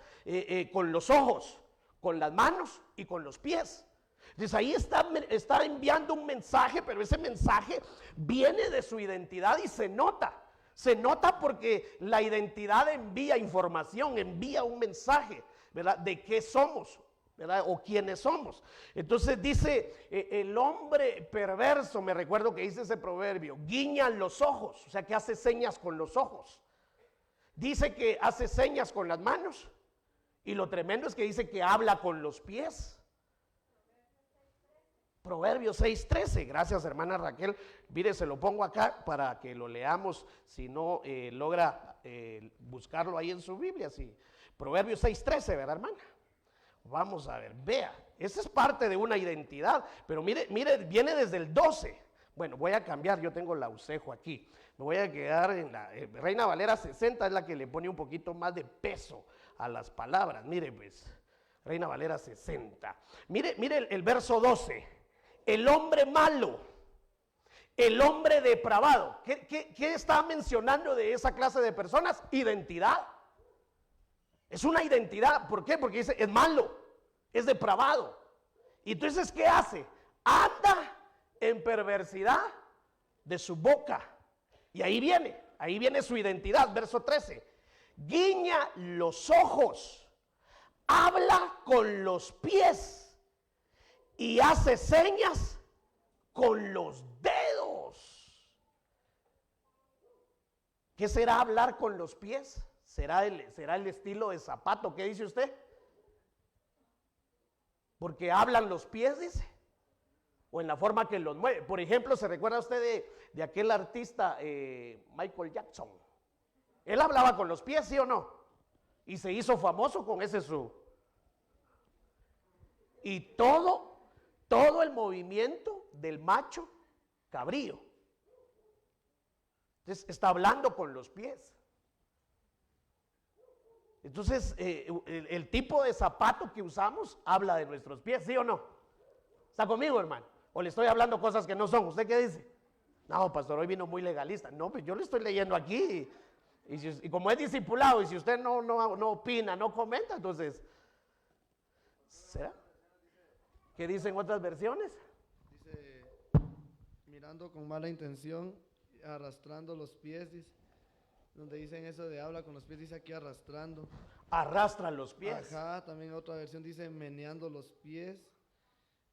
con los ojos, con las manos y con los pies? Entonces ahí está enviando un mensaje, pero ese mensaje viene de su identidad y se nota. Se nota porque la identidad envía información, envía un mensaje, ¿verdad? De qué somos, ¿verdad? O quiénes somos. Entonces dice, el hombre perverso, me recuerdo que dice ese proverbio, guiña los ojos, o sea que hace señas con los ojos. Dice que hace señas con las manos. Y lo tremendo es que dice que habla con los pies. Proverbios 6:13, gracias hermana Raquel, mire se lo pongo acá para que lo leamos, si no logra buscarlo ahí en su Biblia, sí. Proverbios 6:13, ¿verdad hermana? Vamos a ver, vea, esa es parte de una identidad, pero mire, viene desde el 12, bueno voy a cambiar, yo tengo la Usejo aquí, me voy a quedar en la Reina Valera 60, es la que le pone un poquito más de peso a las palabras, mire pues, Reina Valera 60, mire el verso 12. El hombre malo, el hombre depravado. ¿Qué está mencionando de esa clase de personas? Identidad. Es una identidad. ¿Por qué? Porque dice, es malo, es depravado. Y entonces, ¿qué hace? Anda en perversidad de su boca. Y ahí viene su identidad, verso 13. Guiña los ojos, habla con los pies y hace señas con los dedos. ¿Qué será hablar con los pies? ¿Será el estilo de zapato? ¿Qué dice usted? Porque hablan los pies, dice. O en la forma que los mueve. Por ejemplo, ¿se recuerda usted de aquel artista Michael Jackson? Él hablaba con los pies, ¿sí o no? Y se hizo famoso con ese su. Y todo el movimiento del macho cabrío. Entonces está hablando con los pies. Entonces el tipo de zapato que usamos habla de nuestros pies, ¿sí o no? ¿Está conmigo, hermano? ¿O le estoy hablando cosas que no son? ¿Usted qué dice? No, pastor, hoy vino muy legalista. No, pues yo le estoy leyendo aquí. Y como es discipulado, y si usted no opina, no comenta, entonces, ¿será? ¿Qué dicen otras versiones? Dice, mirando con mala intención, arrastrando los pies, dice. Donde dicen eso de habla con los pies, dice aquí arrastrando. Arrastran los pies. Ajá, también otra versión dice meneando los pies.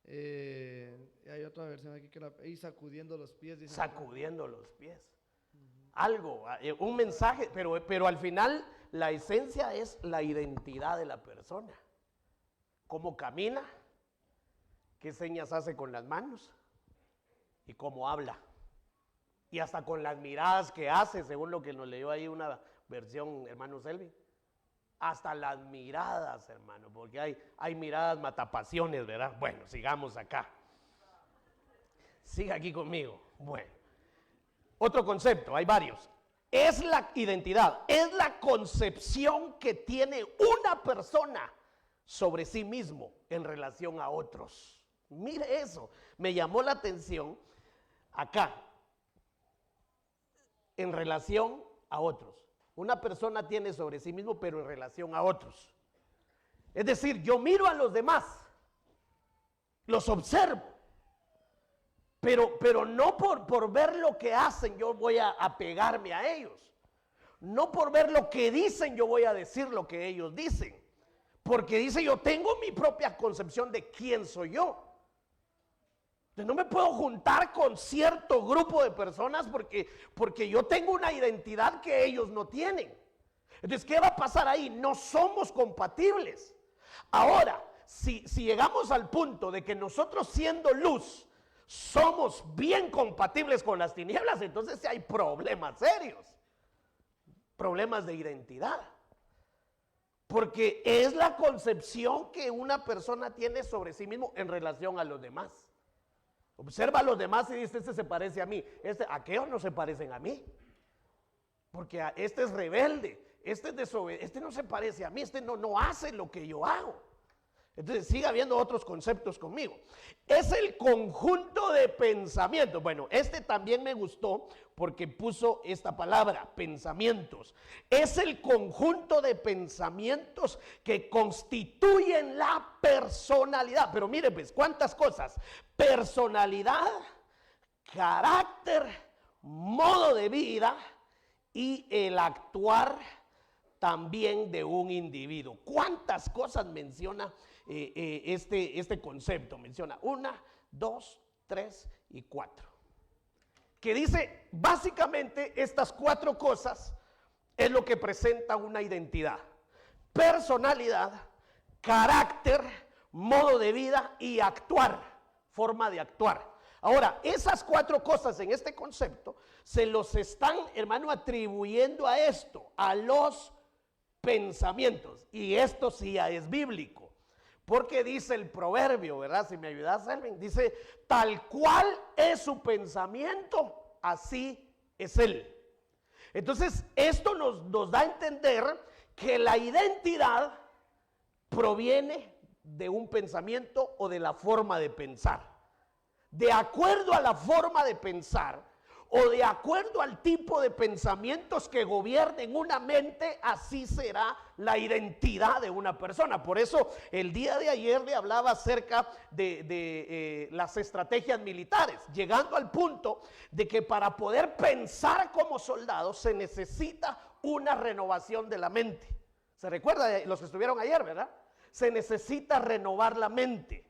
Hay otra versión aquí que y sacudiendo los pies. Dice Sacudiendo los pies. Algo, un mensaje, pero al final la esencia es la identidad de la persona. Cómo camina, qué señas hace con las manos y cómo habla. Y hasta con las miradas que hace, según lo que nos leyó ahí una versión, hermano Selvin. Hasta las miradas, hermano, porque hay miradas matapasiones, ¿verdad? Bueno, sigamos acá. Siga aquí conmigo. Bueno, otro concepto, hay varios. Es la identidad, es la concepción que tiene una persona sobre sí mismo en relación a otros. Mire eso, me llamó la atención acá, en relación a otros. Una persona tiene sobre sí mismo, pero en relación a otros. Es decir, yo miro a los demás, los observo, pero no por ver lo que hacen yo voy a apegarme a ellos. No por ver lo que dicen yo voy a decir lo que ellos dicen. Porque dice, yo tengo mi propia concepción de quién soy yo. No me puedo juntar con cierto grupo de personas porque yo tengo una identidad que ellos no tienen. Entonces, ¿qué va a pasar ahí? No somos compatibles. Ahora, si llegamos al punto de que nosotros siendo luz somos bien compatibles con las tinieblas, entonces sí hay problemas serios. Problemas de identidad. Porque es la concepción que una persona tiene sobre sí mismo en relación a los demás. Observa a los demás y dice, este se parece a mí, aquellos no se parecen a mí, porque este es rebelde, este es desobediente, este no se parece a mí, este no hace lo que yo hago. Entonces siga habiendo otros conceptos conmigo. Es el conjunto de pensamientos. Bueno, este también me gustó porque puso esta palabra, pensamientos. Es el conjunto de pensamientos que constituyen la personalidad. Pero mire pues, ¿cuántas cosas? Personalidad, carácter, modo de vida y el actuar también de un individuo. ¿Cuántas cosas menciona este concepto? Menciona 1, 2, 3 y 4. Que dice, básicamente estas 4 cosas es lo que presenta una identidad. Personalidad, carácter, modo de vida y actuar, forma de actuar. Ahora, esas 4 cosas en este concepto se los están, hermano, atribuyendo a esto, a los pensamientos. Y esto sí ya es bíblico. Porque dice el proverbio, ¿verdad? Si me ayudas, Elvin, dice, tal cual es su pensamiento, así es él. Entonces, esto nos da a entender que la identidad proviene de un pensamiento o de la forma de pensar. De acuerdo a la forma de pensar o de acuerdo al tipo de pensamientos que gobiernen una mente, así será la identidad de una persona. Por eso el día de ayer le hablaba acerca de las estrategias militares, llegando al punto de que para poder pensar como soldado se necesita una renovación de la mente. ¿Se recuerda de los que estuvieron ayer, verdad? se necesita renovar la mente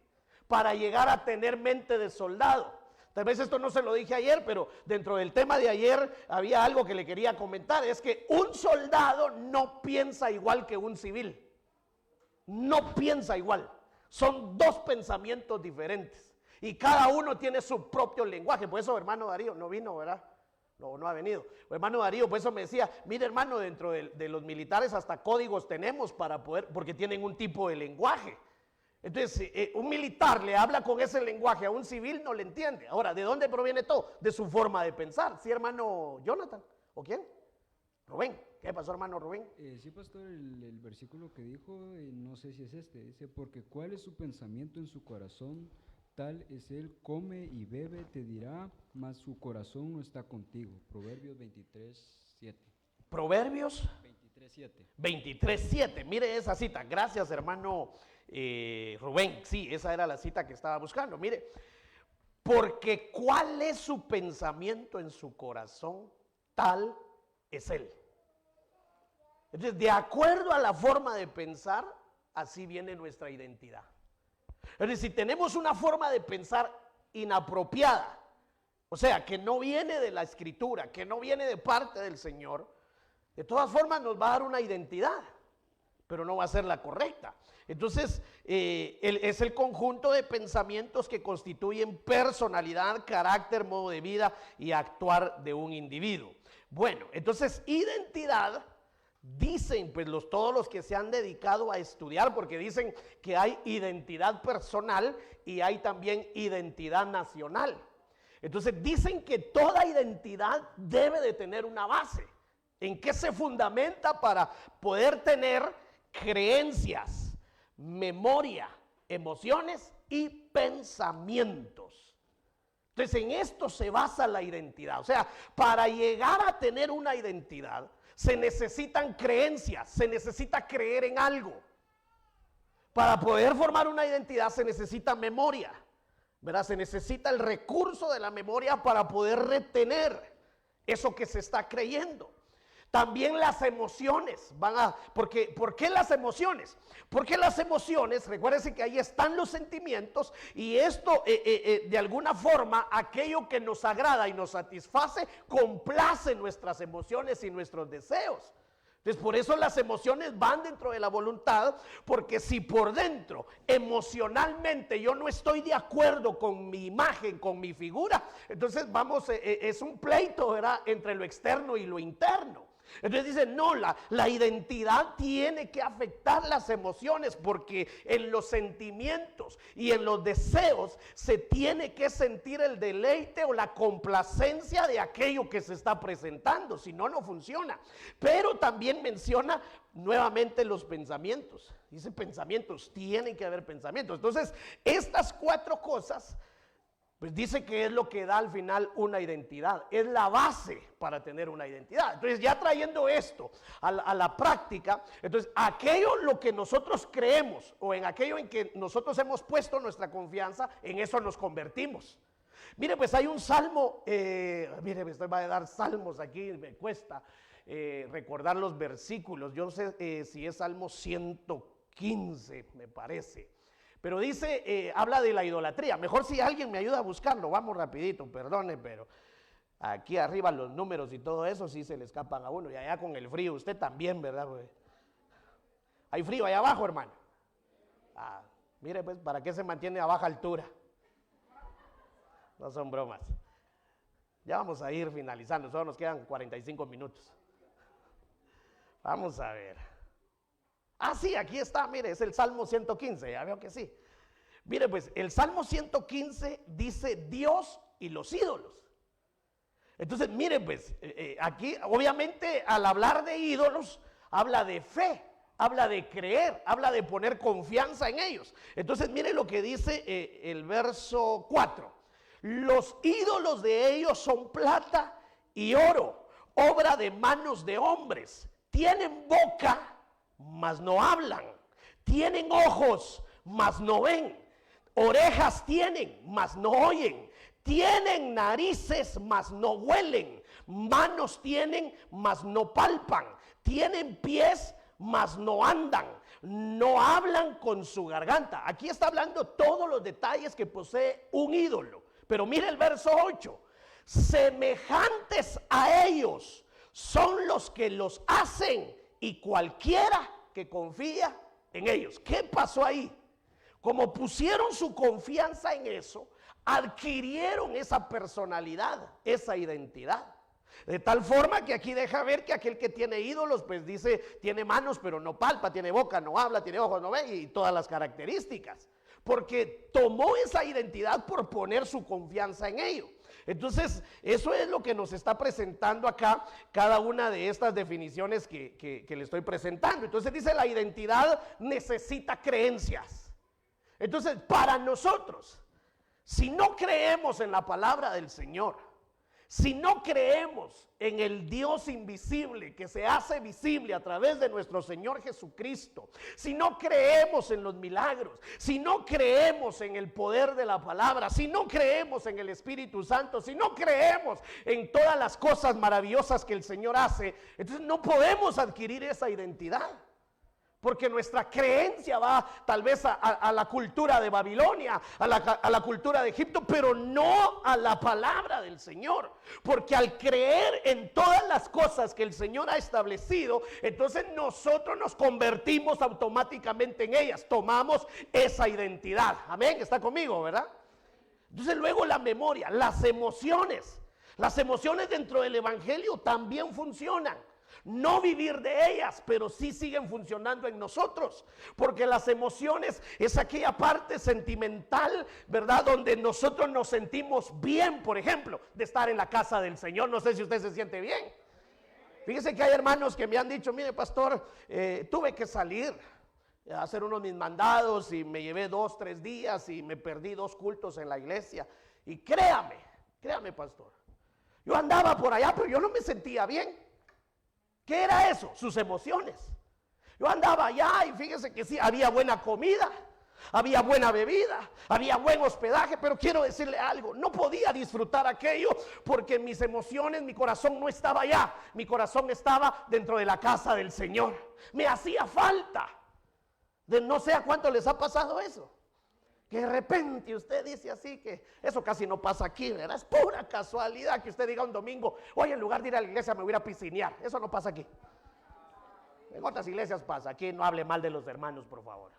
para llegar a tener mente de soldado. Tal vez esto no se lo dije ayer, pero dentro del tema de ayer había algo que le quería comentar. Es que un soldado no piensa igual que un civil. No piensa igual. Son dos pensamientos diferentes. Y cada uno tiene su propio lenguaje. Por eso, hermano Darío, no vino, ¿verdad? No ha venido. Hermano Darío, por eso me decía, mire hermano, dentro de los militares hasta códigos tenemos para poder, porque tienen un tipo de lenguaje. Entonces, un militar le habla con ese lenguaje a un civil, no le entiende. Ahora, ¿de dónde proviene todo? De su forma de pensar. ¿Sí, hermano Jonathan? ¿O quién? Rubén. ¿Qué pasó, hermano Rubén? Sí, pastor, el versículo que dijo, no sé si es este, dice, porque cuál es su pensamiento en su corazón, tal es él, come y bebe, te dirá, mas su corazón no está contigo. Proverbios 23:7. Proverbios 23:7. 23:7. Mire esa cita. Gracias, hermano Rubén. Sí, esa era la cita que estaba buscando. Mire, porque cuál es su pensamiento en su corazón, tal es él. Entonces, de acuerdo a la forma de pensar, así viene nuestra identidad. Entonces, si tenemos una forma de pensar inapropiada, o sea, que no viene de la Escritura, que no viene de parte del Señor, de todas formas nos va a dar una identidad, pero no va a ser la correcta. Entonces, es el conjunto de pensamientos que constituyen personalidad, carácter, modo de vida y actuar de un individuo. Bueno, entonces, identidad, dicen pues todos los que se han dedicado a estudiar, porque dicen que hay identidad personal y hay también identidad nacional. Entonces, dicen que toda identidad debe de tener una base. ¿En qué se fundamenta para poder tener creencias, memoria, emociones y pensamientos? Entonces, en esto se basa la identidad. O sea, para llegar a tener una identidad, se necesitan creencias, se necesita creer en algo. Para poder formar una identidad se necesita memoria, ¿verdad? Se necesita el recurso de la memoria para poder retener eso que se está creyendo. También las emociones ¿por qué las emociones? Porque las emociones, recuérdense que ahí están los sentimientos y esto de alguna forma, aquello que nos agrada y nos satisface, complace nuestras emociones y nuestros deseos. Entonces, por eso las emociones van dentro de la voluntad, porque si por dentro, emocionalmente, yo no estoy de acuerdo con mi imagen, con mi figura, entonces es un pleito, ¿verdad?, entre lo externo y lo interno. Entonces dicen, no, la identidad tiene que afectar las emociones, porque en los sentimientos y en los deseos se tiene que sentir el deleite o la complacencia de aquello que se está presentando, si no, no funciona. Pero también menciona nuevamente los pensamientos. Dice pensamientos, tienen que haber pensamientos. Entonces, estas cuatro cosas, pues dice que es lo que da al final una identidad, es la base para tener una identidad. Entonces, ya trayendo esto a la práctica, entonces aquello lo que nosotros creemos o en aquello en que nosotros hemos puesto nuestra confianza, en eso nos convertimos. Mire, pues hay un salmo, mire, me estoy va a dar salmos aquí, me cuesta recordar los versículos. Yo no sé si es Salmo 115, me parece. Pero dice, habla de la idolatría. Mejor si alguien me ayuda a buscarlo, vamos rapidito, perdone, pero aquí arriba los números y todo eso sí se le escapan a uno. Y allá con el frío, usted también, ¿verdad, güey? Hay frío allá abajo, hermano. Mire, pues, ¿para qué se mantiene a baja altura? No son bromas. Ya vamos a ir finalizando, solo nos quedan 45 minutos. Vamos a ver. Sí, aquí está, mire, es el Salmo 115, ya veo que sí. Mire, pues, el Salmo 115 dice Dios y los ídolos. Entonces, mire, pues, aquí, obviamente, al hablar de ídolos, habla de fe, habla de creer, habla de poner confianza en ellos. Entonces, mire lo que dice el verso 4. Los ídolos de ellos son plata y oro, obra de manos de hombres. Tienen boca, mas no hablan, tienen ojos, mas no ven, orejas tienen, mas no oyen, tienen narices, mas no huelen, manos tienen, mas no palpan, tienen pies, mas no andan, no hablan con su garganta. Aquí está hablando todos los detalles que posee un ídolo. Pero mire el verso 8. Semejantes a ellos son los que los hacen y cualquiera que confía en ellos. ¿Qué pasó ahí? Como pusieron su confianza en eso, adquirieron esa personalidad, esa identidad. De tal forma que aquí deja ver que aquel que tiene ídolos, pues dice, tiene manos pero no palpa, tiene boca, no habla, tiene ojos, no ve, y todas las características. Porque tomó esa identidad por poner su confianza en ello. Entonces, eso es lo que nos está presentando acá cada una de estas definiciones que le estoy presentando. Entonces dice, la identidad necesita creencias. Entonces, para nosotros, si no creemos en la palabra del Señor, si no creemos en el Dios invisible que se hace visible a través de nuestro Señor Jesucristo, si no creemos en los milagros, si no creemos en el poder de la palabra, si no creemos en el Espíritu Santo, si no creemos en todas las cosas maravillosas que el Señor hace, entonces no podemos adquirir esa identidad. Porque nuestra creencia va tal vez a la cultura de Babilonia, a la cultura de Egipto, pero no a la palabra del Señor. Porque al creer en todas las cosas que el Señor ha establecido, entonces nosotros nos convertimos automáticamente en ellas. Tomamos esa identidad. Amén, está conmigo, ¿verdad? Entonces luego la memoria, las emociones dentro del Evangelio también funcionan. No vivir de ellas, pero sí siguen funcionando en nosotros, porque las emociones es aquella parte sentimental, ¿verdad? Donde nosotros nos sentimos bien, por ejemplo, de estar en la casa del Señor. No sé si usted se siente bien. Fíjese que hay hermanos que me han dicho, mire pastor, tuve que salir a hacer unos mis mandados y me llevé 2, 3 días y me perdí 2 cultos en la iglesia. Y créame pastor, yo andaba por allá, pero yo no me sentía bien. ¿Qué era eso? Sus emociones. Yo andaba allá y fíjese que sí, había buena comida, había buena bebida, había buen hospedaje, pero quiero decirle algo, no podía disfrutar aquello porque mis emociones, mi corazón no estaba allá, mi corazón estaba dentro de la casa del Señor. Me hacía falta. No sé a cuánto les ha pasado eso. Que de repente usted dice así, que eso casi no pasa aquí, ¿verdad? Es pura casualidad que usted diga un domingo, oye, en lugar de ir a la iglesia me voy a ir a piscinear. Eso no pasa aquí. En otras iglesias pasa, aquí no hable mal de los hermanos, por favor.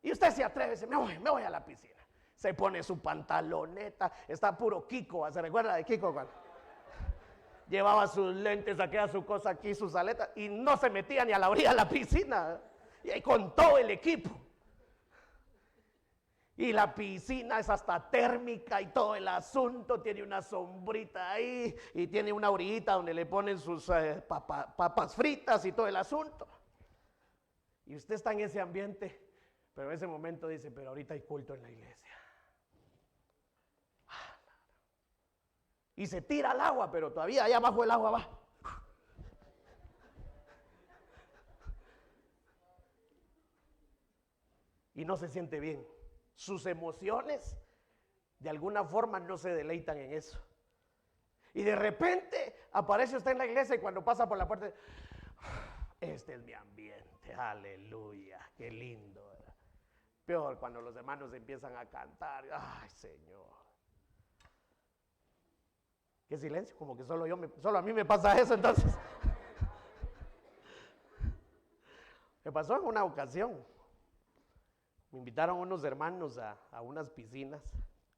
Y usted se atreve, dice, me voy a la piscina. Se pone su pantaloneta, está puro Kiko, ¿se recuerda de Kiko? Llevaba sus lentes, saquea su cosa aquí, sus aletas, y no se metía ni a la orilla de la piscina. Y ahí con todo el equipo. Y la piscina es hasta térmica y todo el asunto, tiene una sombrita ahí y tiene una orillita donde le ponen sus papas fritas y todo el asunto. Y usted está en ese ambiente, pero en ese momento dice, pero ahorita hay culto en la iglesia. Y se tira al agua, pero todavía allá abajo el agua va. Y no se siente bien. Sus emociones de alguna forma no se deleitan en eso. Y de repente aparece usted en la iglesia y cuando pasa por la puerta, este es mi ambiente, aleluya, qué lindo, ¿verdad? Peor cuando los hermanos empiezan a cantar, ay Señor. Qué silencio, como que solo a mí me pasa eso entonces. Me pasó en una ocasión. Me invitaron unos hermanos a unas piscinas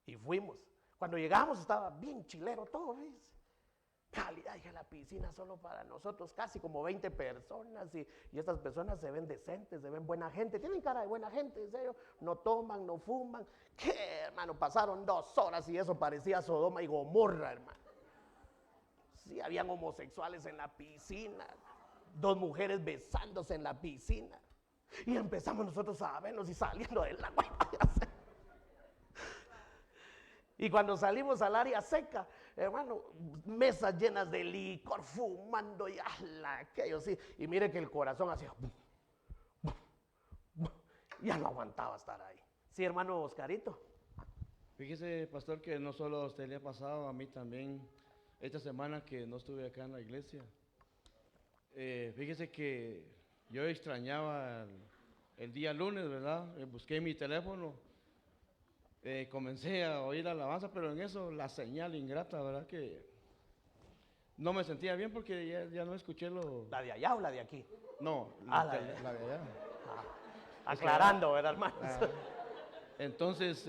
y fuimos. Cuando llegamos estaba bien chilero todo, ¿ves? Calidad, dije, la piscina solo para nosotros, casi como 20 personas y estas personas se ven decentes, se ven buena gente, tienen cara de buena gente, en serio, no toman, no fuman. ¿Qué, hermano? Pasaron 2 horas y eso parecía Sodoma y Gomorra, hermano. Sí, habían homosexuales en la piscina, 2 mujeres besándose en la piscina. Y empezamos nosotros a vernos y saliendo del agua. Y cuando salimos al área seca, hermano, mesas llenas de licor, fumando y aquello sí. Y mire que el corazón hacía, ya no aguantaba estar ahí. Sí, hermano Oscarito. Fíjese, pastor, que no solo a usted le ha pasado, a mí también, esta semana que no estuve acá en la iglesia. Fíjese que yo extrañaba el día lunes, ¿verdad? Busqué mi teléfono, comencé a oír alabanza, pero en eso la señal ingrata, ¿verdad? Que no me sentía bien porque ya no escuché lo... ¿La de allá o la de aquí? No, Ah, la de allá. Aclarando, ¿verdad, hermanos? Entonces,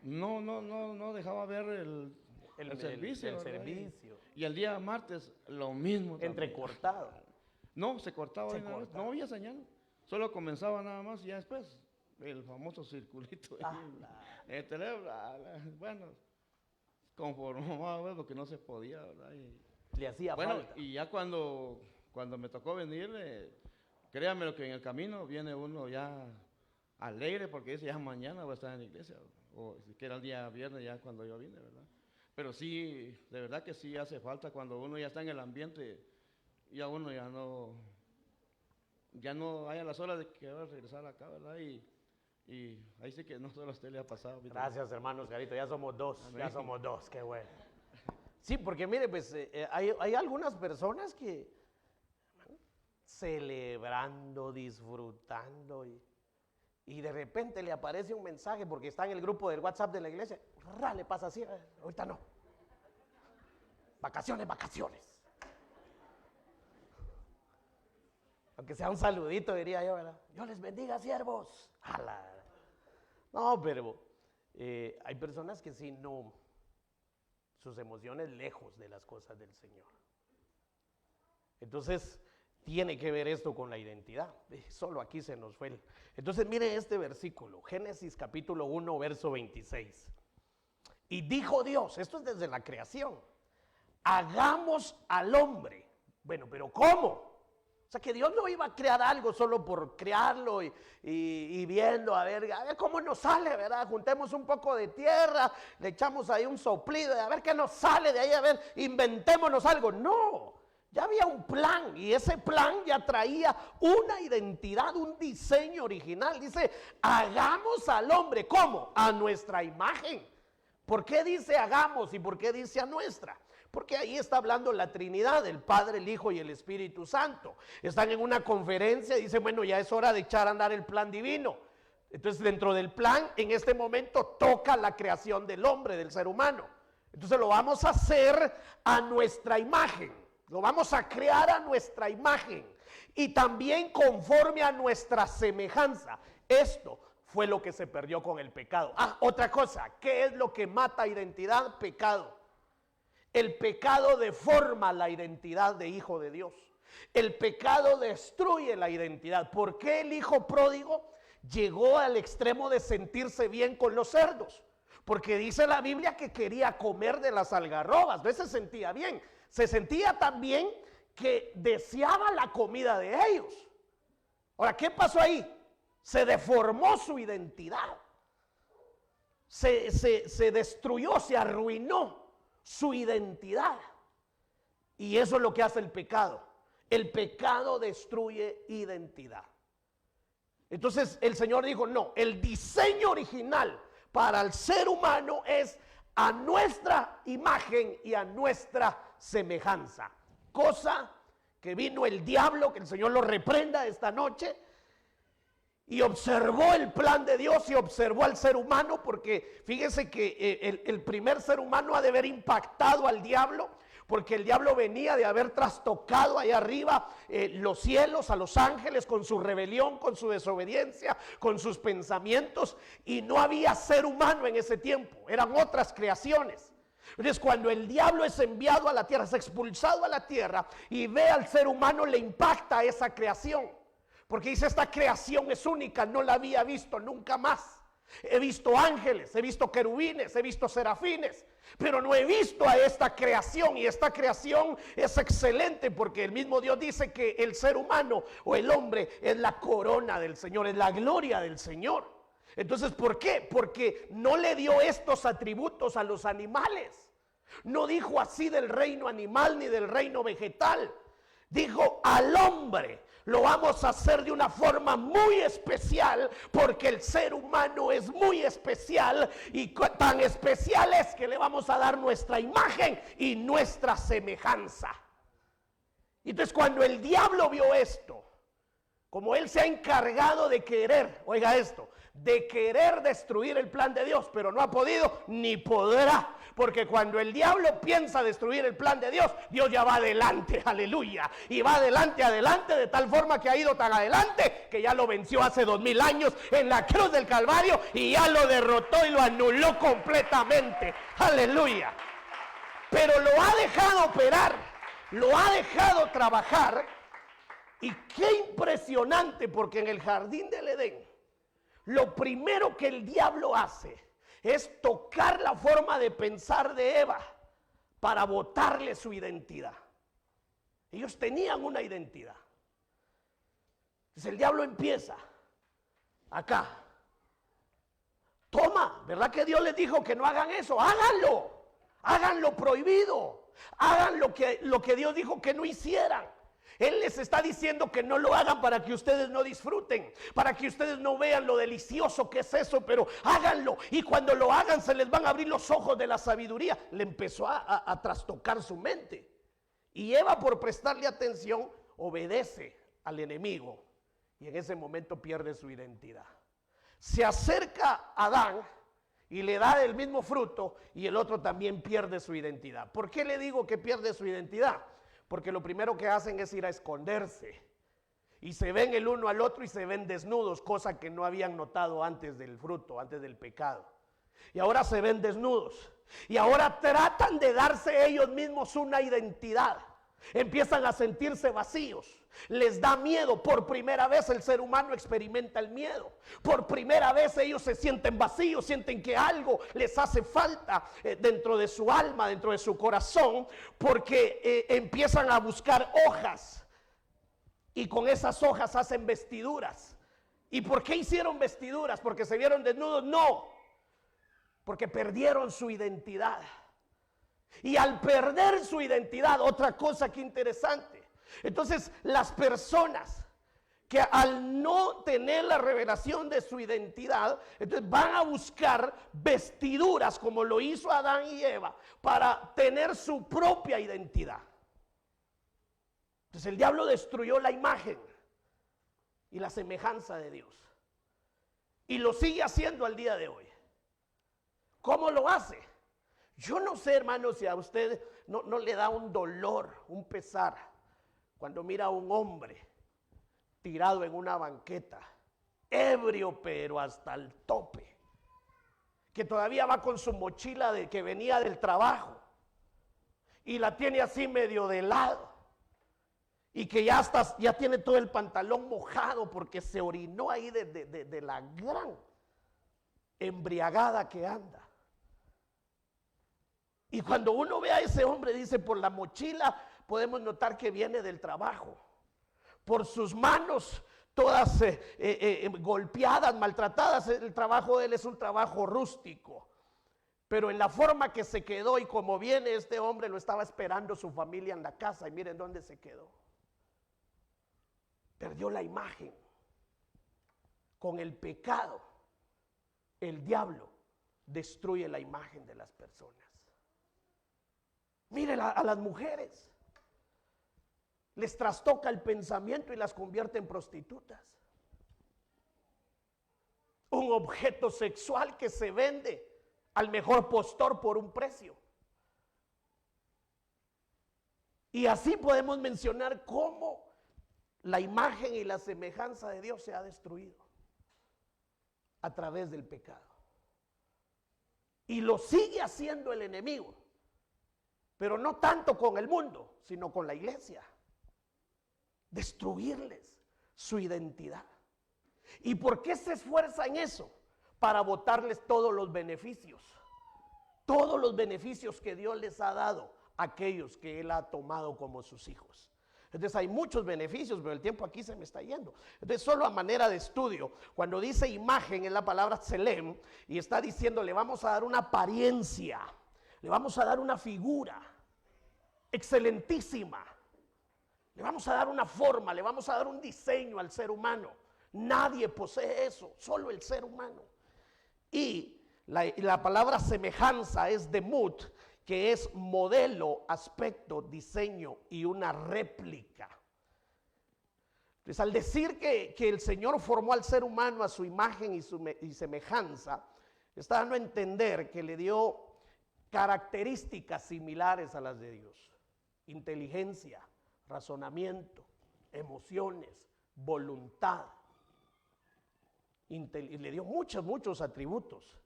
no dejaba ver el servicio. El ¿verdad? servicio. Y el día martes, lo mismo. Entrecortado. No, se cortaba. Se de una vez, cortaba. no había señal. Solo comenzaba nada más y ya después, el famoso circulito. En el teléfono, bueno, conformaba porque no se podía, ¿verdad? Le hacía Bueno, falta. y ya cuando me tocó venir, créanme lo que en el camino viene uno ya alegre porque dice ya mañana voy a estar en la iglesia, o que era el día viernes ya cuando yo vine, ¿verdad? Pero sí, de verdad que sí hace falta cuando uno ya está en el ambiente, ya uno ya no hay a las horas de que va a regresar acá, ¿verdad? Y ahí sí que no solo a usted le ha pasado. Gracias, hermanos, Carito, ya somos dos, Amén. ya somos dos, qué bueno. Sí, porque mire, pues hay algunas personas que celebrando, disfrutando y de repente le aparece un mensaje porque está en el grupo del WhatsApp de la iglesia, le pasa así, ahorita no. Vacaciones. Aunque sea un saludito, diría yo, ¿verdad? Dios les bendiga, siervos. No, pero hay personas que sí no, sus emociones lejos de las cosas del Señor. Entonces, tiene que ver esto con la identidad. Solo aquí se nos fue. Entonces, mire este versículo, Génesis capítulo 1, verso 26. Y dijo Dios, esto es desde la creación, hagamos al hombre. Bueno, pero ¿cómo? O sea, que Dios no iba a crear algo solo por crearlo y viendo, a ver cómo nos sale, ¿verdad? Juntemos un poco de tierra, le echamos ahí un soplido, a ver qué nos sale de ahí, a ver, inventémonos algo. No, ya había un plan y ese plan ya traía una identidad, un diseño original. Dice, hagamos al hombre, ¿cómo? A nuestra imagen. ¿Por qué dice hagamos y por qué dice a nuestra? Porque ahí está hablando la Trinidad, el Padre, el Hijo y el Espíritu Santo. Están en una conferencia y dicen, bueno, ya es hora de echar a andar el plan divino. Entonces, dentro del plan, en este momento, toca la creación del hombre, del ser humano. Entonces, lo vamos a hacer a nuestra imagen. Lo vamos a crear a nuestra imagen. Y también conforme a nuestra semejanza. Esto fue lo que se perdió con el pecado. Otra cosa, ¿qué es lo que mata identidad? Pecado. El pecado deforma la identidad de hijo de Dios. El pecado destruye la identidad. ¿Por qué el hijo pródigo llegó al extremo de sentirse bien con los cerdos? Porque dice la Biblia que quería comer de las algarrobas. No se sentía bien. Se sentía también que deseaba la comida de ellos. Ahora, ¿qué pasó ahí? Se deformó su identidad. Se destruyó, se arruinó su identidad. Y eso es lo que hace el pecado. El pecado destruye identidad. Entonces el Señor dijo, no, el diseño original para el ser humano es a nuestra imagen y a nuestra semejanza. Cosa que vino el diablo, que el Señor lo reprenda esta noche, y observó el plan de Dios y observó al ser humano, porque fíjese que el primer ser humano ha de haber impactado al diablo, porque el diablo venía de haber trastocado allá arriba los cielos, a los ángeles, con su rebelión, con su desobediencia, con sus pensamientos, y no había ser humano en ese tiempo, eran otras creaciones. Entonces, cuando el diablo es enviado a la tierra, es expulsado a la tierra y ve al ser humano, le impacta esa creación. Porque dice, esta creación es única, no la había visto nunca más. He visto ángeles, he visto querubines, he visto serafines, pero no he visto a esta creación. Y esta creación es excelente porque el mismo Dios dice que el ser humano o el hombre es la corona del Señor, es la gloria del Señor. Entonces, ¿por qué? Porque no le dio estos atributos a los animales. No dijo así del reino animal ni del reino vegetal. Dijo al hombre. Lo vamos a hacer de una forma muy especial, porque el ser humano es muy especial, y tan especial es que le vamos a dar nuestra imagen y nuestra semejanza. Entonces cuando el diablo vio esto, como él se ha encargado de querer, oiga esto, de querer destruir el plan de Dios, pero no ha podido ni podrá, porque cuando el diablo piensa destruir el plan de Dios, Dios ya va adelante, aleluya, y va adelante, de tal forma que ha ido tan adelante que ya lo venció hace 2000 años en la cruz del Calvario y ya lo derrotó y lo anuló completamente, aleluya. Pero lo ha dejado operar, lo ha dejado trabajar. Y qué impresionante, porque en el jardín del Edén, lo primero que el diablo hace es tocar la forma de pensar de Eva para botarle su identidad. Ellos tenían una identidad. Entonces el diablo empieza acá. Toma, ¿verdad que Dios les dijo que no hagan eso? Háganlo, hagan lo prohibido, hagan lo que Dios dijo que no hicieran. Él les está diciendo que no lo hagan para que ustedes no disfruten, para que ustedes no vean lo delicioso que es eso, pero háganlo. Y cuando lo hagan se les van a abrir los ojos de la sabiduría. Le empezó a trastocar su mente. Y Eva, por prestarle atención, obedece al enemigo. Y en ese momento pierde su identidad. Se acerca a Adán y le da el mismo fruto y el otro también pierde su identidad. ¿Por qué le digo que pierde su identidad? Porque lo primero que hacen es ir a esconderse y se ven el uno al otro y se ven desnudos, cosa que no habían notado antes del fruto, antes del pecado. Y ahora se ven desnudos y ahora tratan de darse ellos mismos una identidad. Empiezan a sentirse vacíos, les da miedo. Por primera vez el ser humano experimenta el miedo. Por primera vez ellos se sienten vacíos, sienten que algo les hace falta dentro de su alma, dentro de su corazón, porque empiezan a buscar hojas y con esas hojas hacen vestiduras. ¿Y por qué hicieron vestiduras? ¿Porque se vieron desnudos? No, porque perdieron su identidad. Y al perder su identidad, otra cosa que interesante, entonces las personas que al no tener la revelación de su identidad, entonces van a buscar vestiduras como lo hizo Adán y Eva para tener su propia identidad. Entonces el diablo destruyó la imagen y la semejanza de Dios y lo sigue haciendo al día de hoy. ¿Cómo lo hace? Yo no sé, hermanos, si a usted no le da un dolor, un pesar, cuando mira a un hombre tirado en una banqueta, ebrio pero hasta el tope, que todavía va con su mochila que venía del trabajo y la tiene así medio de lado y que ya tiene todo el pantalón mojado porque se orinó ahí de la gran embriagada que anda. Y cuando uno ve a ese hombre, dice, por la mochila podemos notar que viene del trabajo. Por sus manos todas golpeadas, maltratadas, el trabajo de él es un trabajo rústico. Pero en la forma que se quedó y como viene este hombre, lo estaba esperando su familia en la casa. Y miren dónde se quedó. Perdió la imagen. Con el pecado, el diablo destruye la imagen de las personas. Miren a las mujeres, les trastoca el pensamiento y las convierte en prostitutas. Un objeto sexual que se vende al mejor postor por un precio. Y así podemos mencionar cómo la imagen y la semejanza de Dios se ha destruido a través del pecado. Y lo sigue haciendo el enemigo. Pero no tanto con el mundo, sino con la iglesia. Destruirles su identidad. ¿Y por qué se esfuerza en eso? Para botarles todos los beneficios. Todos los beneficios que Dios les ha dado a aquellos que Él ha tomado como sus hijos. Entonces hay muchos beneficios, pero el tiempo aquí se me está yendo. Entonces solo a manera de estudio, cuando dice imagen en la palabra tselem, y está diciendo le vamos a dar una apariencia, le vamos a dar una figura excelentísima, le vamos a dar una forma, le vamos a dar un diseño al ser humano. Nadie posee eso, solo el ser humano. Y la palabra semejanza es demut, que es modelo, aspecto, diseño y una réplica. Entonces, al decir que el Señor formó al ser humano a su imagen y semejanza, está dando a entender que le dio características similares a las de Dios: inteligencia, razonamiento, emociones, voluntad. Y le dio muchos atributos.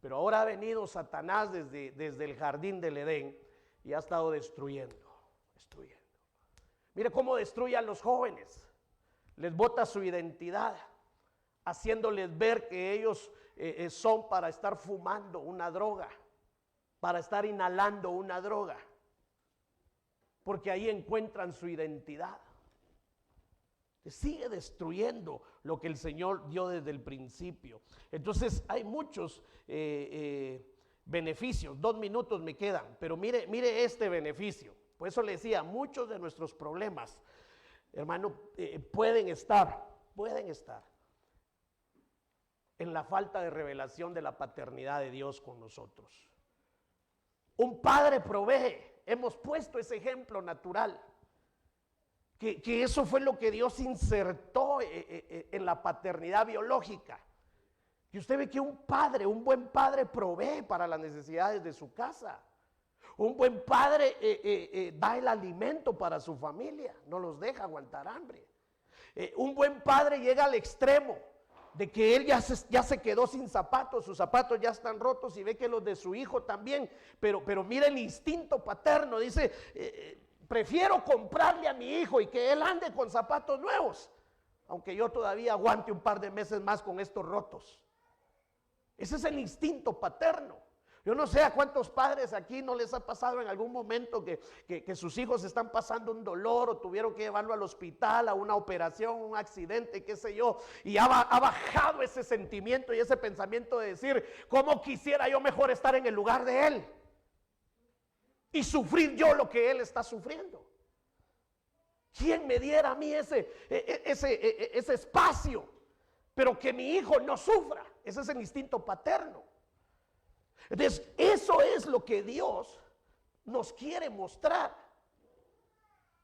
Pero ahora ha venido Satanás desde el jardín del Edén y ha estado destruyendo. Mire cómo destruye a los jóvenes. Les bota su identidad, haciéndoles ver que ellos son para estar fumando una droga, para estar inhalando una droga, porque ahí encuentran su identidad. Sigue destruyendo lo que el Señor dio desde el principio. Entonces hay muchos beneficios. 2 minutos me quedan, pero mire este beneficio. Por eso le decía, muchos de nuestros problemas, hermano, pueden estar en la falta de revelación de la paternidad de Dios con nosotros. Un padre provee. Hemos puesto ese ejemplo natural. Que eso fue lo que Dios insertó en la paternidad biológica. Y usted ve que un buen padre provee para las necesidades de su casa. Un buen padre da el alimento para su familia, no los deja aguantar hambre. Un buen padre llega al extremo de que él ya se quedó sin zapatos, sus zapatos ya están rotos y ve que los de su hijo también. Pero mira el instinto paterno, dice... prefiero comprarle a mi hijo y que él ande con zapatos nuevos, aunque yo todavía aguante un par de meses más con estos rotos. Ese es el instinto paterno. Yo no sé a cuántos padres aquí no les ha pasado en algún momento que sus hijos están pasando un dolor o tuvieron que llevarlo al hospital, a una operación, un accidente, qué sé yo, y ha bajado ese sentimiento y ese pensamiento de decir, ¿cómo quisiera yo mejor estar en el lugar de él? Y sufrir yo lo que él está sufriendo. ¿Quién me diera a mí ese espacio? Pero que mi hijo no sufra. Ese es el instinto paterno. Entonces, eso es lo que Dios nos quiere mostrar.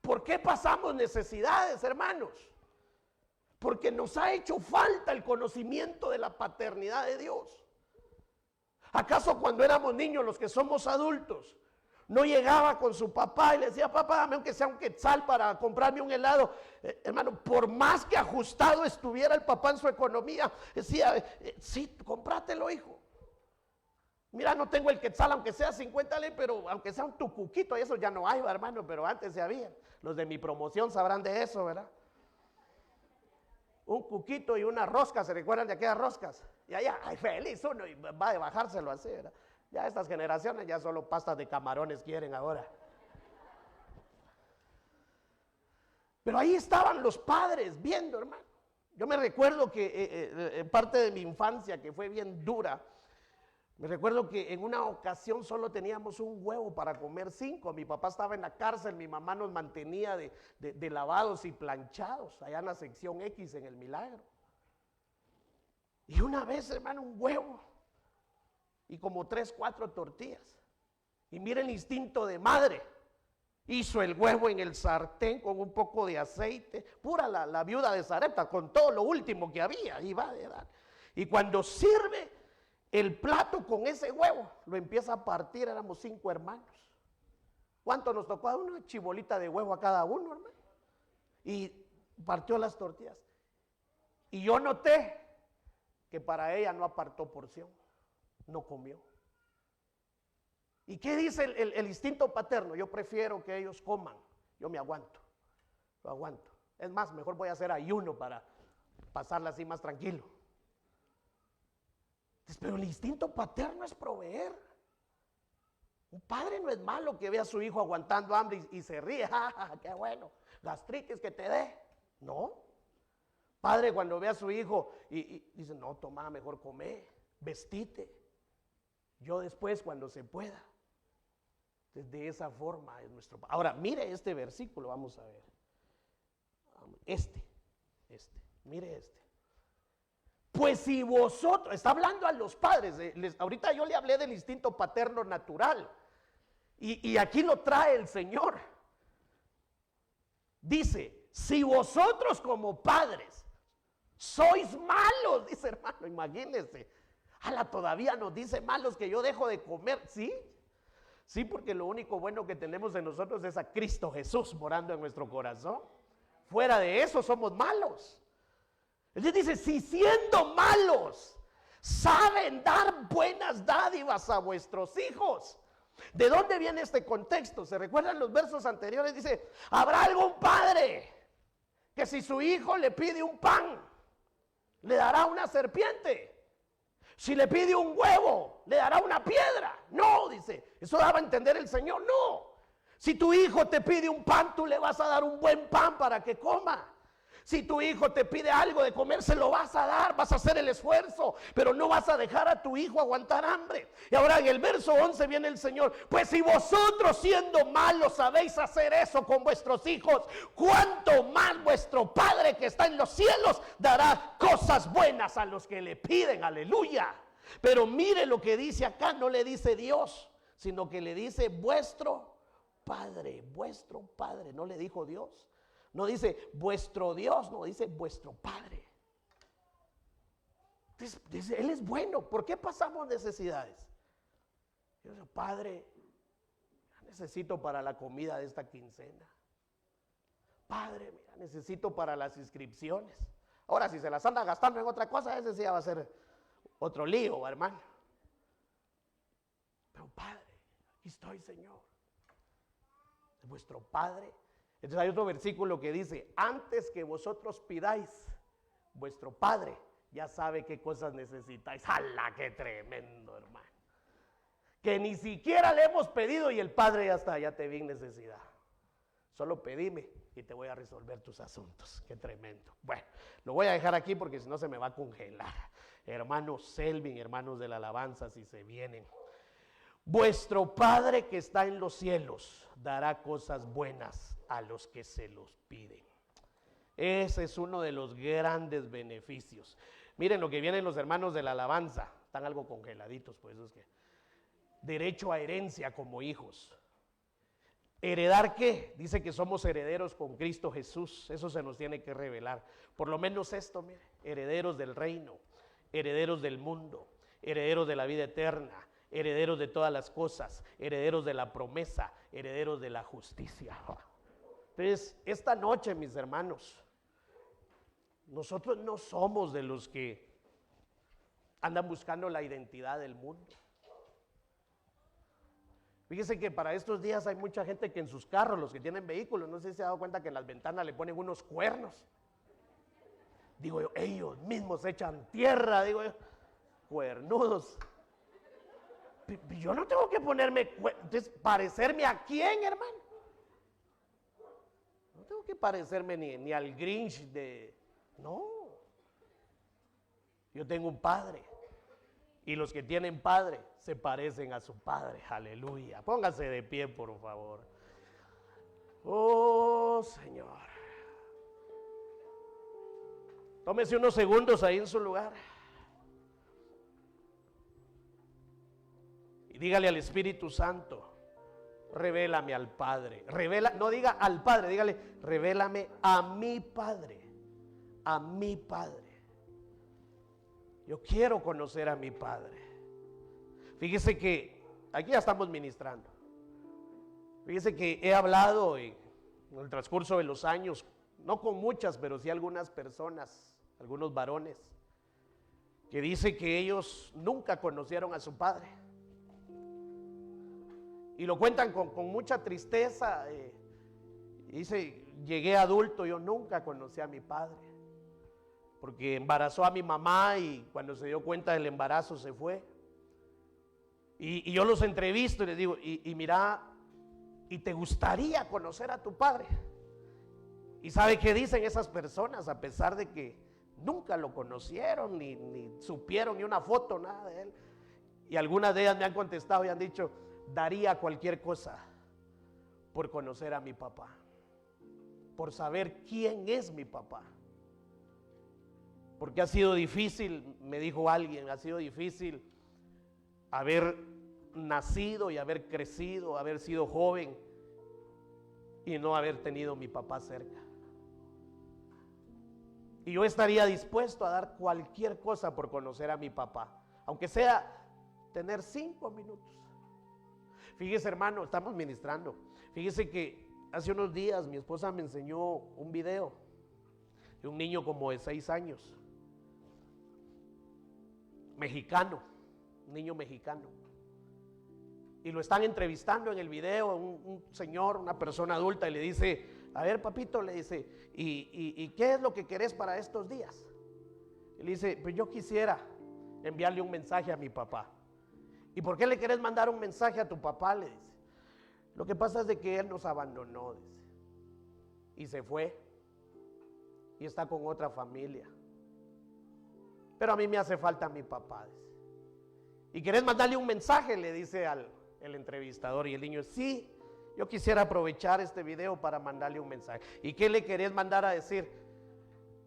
¿Por qué pasamos necesidades, hermanos? Porque nos ha hecho falta el conocimiento de la paternidad de Dios. ¿Acaso cuando éramos niños, los que somos adultos, no llegaba con su papá y le decía, papá, dame aunque sea un quetzal para comprarme un helado? Hermano, por más que ajustado estuviera el papá en su economía, decía, sí, cómpratelo, hijo. Mira, no tengo el quetzal, aunque sea 50 ley, pero aunque sea un tucuquito, eso ya no hay, hermano, pero antes se había. Los de mi promoción sabrán de eso, ¿verdad? Un cuquito y una rosca, ¿se recuerdan de aquellas roscas? Y allá, ay, feliz uno, y va a bajárselo así, ¿verdad? Ya estas generaciones ya solo pastas de camarones quieren ahora. Pero ahí estaban los padres viendo, hermano. Yo me recuerdo que parte de mi infancia, que fue bien dura, me recuerdo que en una ocasión solo teníamos un huevo para comer 5. Mi papá estaba en la cárcel, mi mamá nos mantenía de lavados y planchados allá en la sección X en El Milagro. Y una vez, hermano, un huevo y como 3, 4 tortillas. Y mira el instinto de madre. Hizo el huevo en el sartén con un poco de aceite, pura la viuda de Sarepta, con todo lo último que había. Y cuando sirve el plato con ese huevo, lo empieza a partir. Éramos 5 hermanos. ¿Cuánto nos tocó a uno? Una chibolita de huevo a cada uno, hermano. Y partió las tortillas. Y yo noté que para ella no apartó porción, no comió. ¿Y qué dice el instinto paterno? Yo prefiero que ellos coman, yo me aguanto, lo aguanto. Es más, mejor voy a hacer ayuno para pasarla así más tranquilo. Pero el instinto paterno es proveer. Un padre no es malo que vea a su hijo aguantando hambre y se ríe, qué bueno, gastritis que te dé. No. Padre cuando ve a su hijo y dice, no, toma, mejor come, vestite. Yo después cuando se pueda. De esa forma es nuestro. Ahora, mire este versículo, vamos a ver. Mire este. Pues si vosotros, está hablando a los padres, ahorita yo le hablé del instinto paterno natural, Y aquí lo trae el Señor. Dice, si vosotros como padres sois malos, dice hermano, imagínense. Todavía nos dice malos que yo dejo de comer, ¿sí? Sí, porque lo único bueno que tenemos en nosotros es a Cristo Jesús morando en nuestro corazón. Fuera de eso somos malos. Él dice, si siendo malos saben dar buenas dádivas a vuestros hijos. ¿De dónde viene este contexto? ¿Se recuerdan los versos anteriores? Dice, ¿habrá algún padre que si su hijo le pide un pan, le dará una serpiente? Si le pide un huevo, le dará una piedra. No, dice, eso daba a entender el Señor, no. Si tu hijo te pide un pan, tú le vas a dar un buen pan para que coma. Si tu hijo te pide algo de comer, se lo vas a dar, vas a hacer el esfuerzo, pero no vas a dejar a tu hijo aguantar hambre. Y ahora en el verso 11 viene el Señor, pues si vosotros siendo malos sabéis hacer eso con vuestros hijos, ¿cuánto más vuestro Padre que está en los cielos dará cosas buenas a los que le piden? Aleluya. Pero mire lo que dice acá, no le dice Dios, sino que le dice vuestro Padre, no le dijo Dios. No dice vuestro Dios, no dice vuestro Padre. Dice, Él es bueno. ¿Por qué pasamos necesidades? Yo digo, Padre, necesito para la comida de esta quincena. Padre, mira, necesito para las inscripciones. Ahora, si se las anda gastando en otra cosa, ese sí va a ser otro lío, hermano. Pero Padre, aquí estoy, Señor. Es vuestro Padre. Entonces hay otro versículo que dice, antes que vosotros pidáis, vuestro Padre ya sabe qué cosas necesitáis. ¡Hala, qué tremendo, hermano! Que ni siquiera le hemos pedido y el Padre ya está, ya te vi en necesidad. Solo pedime y te voy a resolver tus asuntos. ¡Qué tremendo! Bueno, lo voy a dejar aquí porque si no se me va a congelar. Hermanos Selvin, hermanos de la alabanza, si se vienen. Vuestro Padre que está en los cielos dará cosas buenas a los que se los piden. Ese es uno de los grandes beneficios. Miren lo que vienen los hermanos de la alabanza. Están algo congeladitos, pues es que. Derecho a herencia como hijos. ¿Heredar qué? Dice que somos herederos con Cristo Jesús. Eso se nos tiene que revelar. Por lo menos esto, mire. Herederos del reino, herederos del mundo, herederos de la vida eterna, herederos de todas las cosas, herederos de la promesa, herederos de la justicia. Entonces, esta noche, mis hermanos, nosotros no somos de los que andan buscando la identidad del mundo. Fíjese que para estos días hay mucha gente que en sus carros, los que tienen vehículos, no sé si se ha dado cuenta que en las ventanas le ponen unos cuernos. Digo yo, ellos mismos echan tierra, digo yo, cuernudos. Yo no tengo que ponerme, entonces, ¿parecerme a quién, hermano? No tengo que parecerme ni al Grinch no. Yo tengo un Padre. Y los que tienen Padre se parecen a su Padre. Aleluya. Póngase de pie, por favor. Oh, Señor. Tómese unos segundos ahí en su lugar. Y dígale al Espíritu Santo, revélame al Padre. No diga al Padre, dígale, revélame a mi Padre. A mi Padre. Yo quiero conocer a mi Padre. Fíjese que aquí ya estamos ministrando. Fíjese que he hablado en el transcurso de los años, no con muchas, pero sí algunas personas, algunos varones, que dice que ellos nunca conocieron a su padre. Y lo cuentan con mucha tristeza. Dice, llegué adulto, yo nunca conocí a mi padre. Porque embarazó a mi mamá y cuando se dio cuenta del embarazo se fue. Y yo los entrevisto y les digo, y mira, ¿y te gustaría conocer a tu padre? ¿Y sabe qué dicen esas personas? A pesar de que nunca lo conocieron, ni supieron ni una foto, nada de él. Y algunas de ellas me han contestado y han dicho, daría cualquier cosa por conocer a mi papá, por saber quién es mi papá. Porque ha sido difícil, me dijo alguien, ha sido difícil haber nacido y haber crecido, haber sido joven y no haber tenido a mi papá cerca. Y yo estaría dispuesto a dar cualquier cosa por conocer a mi papá, aunque sea tener 5 minutos. Fíjese, hermano, estamos ministrando. Fíjese que hace unos días mi esposa me enseñó un video de un niño como de 6 años, mexicano, un niño mexicano. Y lo están entrevistando en el video, un señor, una persona adulta, y le dice: a ver, papito, le dice, ¿y qué es lo que querés para estos días? Y le dice: pues yo quisiera enviarle un mensaje a mi papá. ¿Y por qué le querés mandar un mensaje a tu papá? Le dice: lo que pasa es de que él nos abandonó, dice, y se fue, y está con otra familia. Pero a mí me hace falta mi papá, dice. ¿Y querés mandarle un mensaje? Le dice el entrevistador, y el niño: sí, yo quisiera aprovechar este video para mandarle un mensaje. ¿Y qué le querés mandar a decir?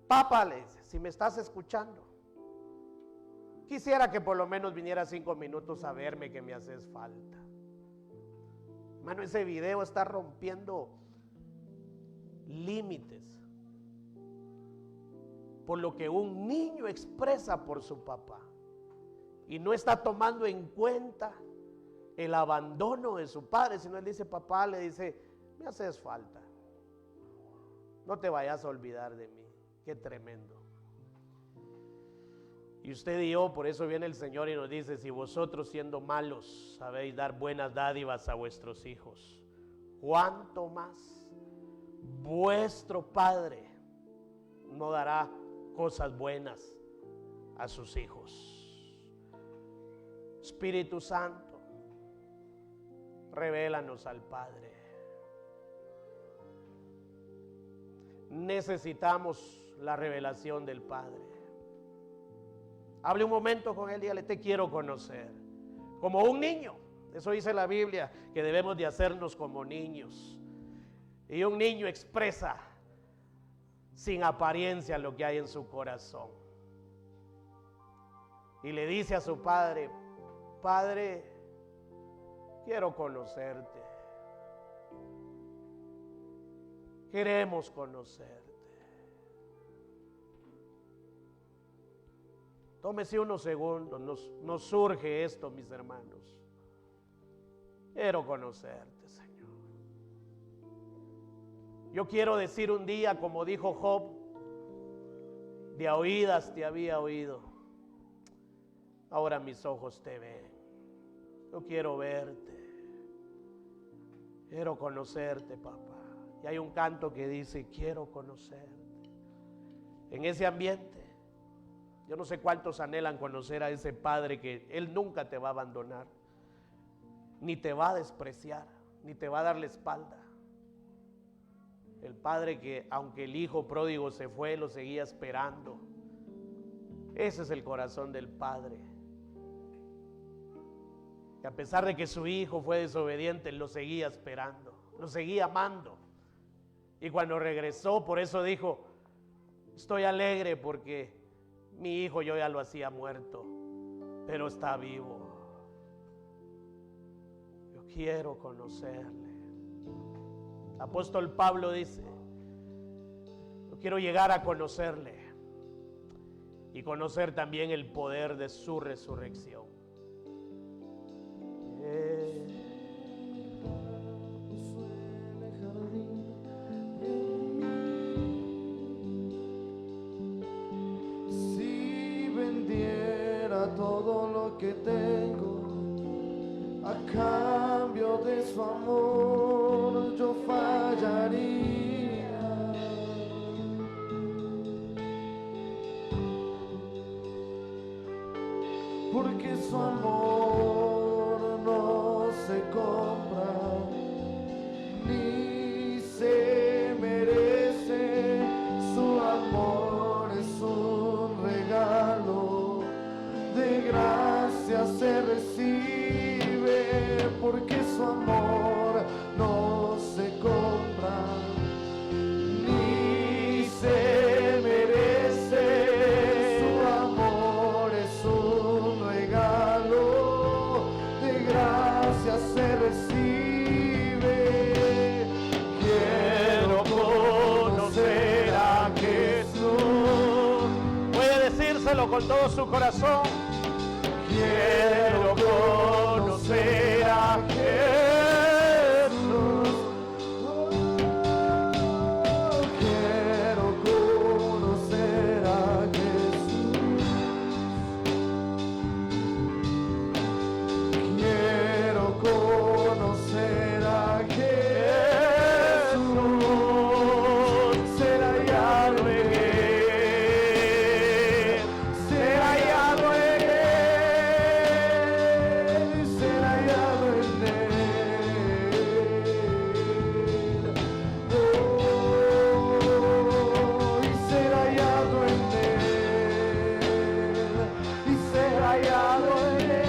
Papá, le dice, si me estás escuchando, quisiera que por lo menos viniera 5 minutos a verme, que me haces falta. Hermano, ese video está rompiendo límites por lo que un niño expresa por su papá, y no está tomando en cuenta el abandono de su padre, sino él dice: papá, le dice, me haces falta, no te vayas a olvidar de mí. Qué tremendo. Y usted y yo, por eso viene el Señor y nos dice: si vosotros, siendo malos, sabéis dar buenas dádivas a vuestros hijos, ¿cuánto más vuestro Padre no dará cosas buenas a sus hijos? Espíritu Santo, revélanos al Padre. Necesitamos la revelación del Padre. Hable un momento con él, dígale: te quiero conocer. Como un niño. Eso dice la Biblia, que debemos de hacernos como niños. Y un niño expresa sin apariencia lo que hay en su corazón. Y le dice a su padre: Padre, quiero conocerte. Queremos conocerte. Tómese unos segundos, nos surge esto, mis hermanos. Quiero conocerte, Señor. Yo quiero decir un día, como dijo Job: de a oídas te había oído, ahora mis ojos te ven. Yo quiero verte, quiero conocerte, papá. Y hay un canto que dice: quiero conocerte. En ese ambiente, yo no sé cuántos anhelan conocer a ese Padre que Él nunca te va a abandonar, ni te va a despreciar, ni te va a dar la espalda. El Padre que, aunque el hijo pródigo se fue, lo seguía esperando. Ese es el corazón del Padre. Que a pesar de que su hijo fue desobediente, lo seguía esperando, lo seguía amando. Y cuando regresó, por eso dijo: estoy alegre porque mi hijo yo ya lo hacía muerto, pero está vivo. Yo quiero conocerle. El apóstol Pablo dice: yo quiero llegar a conocerle y conocer también el poder de su resurrección. Todo lo que tengo a cambio de su amor, yo fallaría. Porque su amor no se compra ni se merece. Su amor es un regalo, de gracia se recibe, porque su amor no se compra ni se merece. Su amor es un regalo, recibe. Quiero conocer a Jesús. Puede decírselo con todo su corazón. Quiero conocer a Jesús. Quiero conocer a Jesús. Quiero conocer a Jesús. Ser hallado en Él. Ser hallado en Él. Ser hallado en Él. Y ser hallado en Él. Y ser hallado en Él.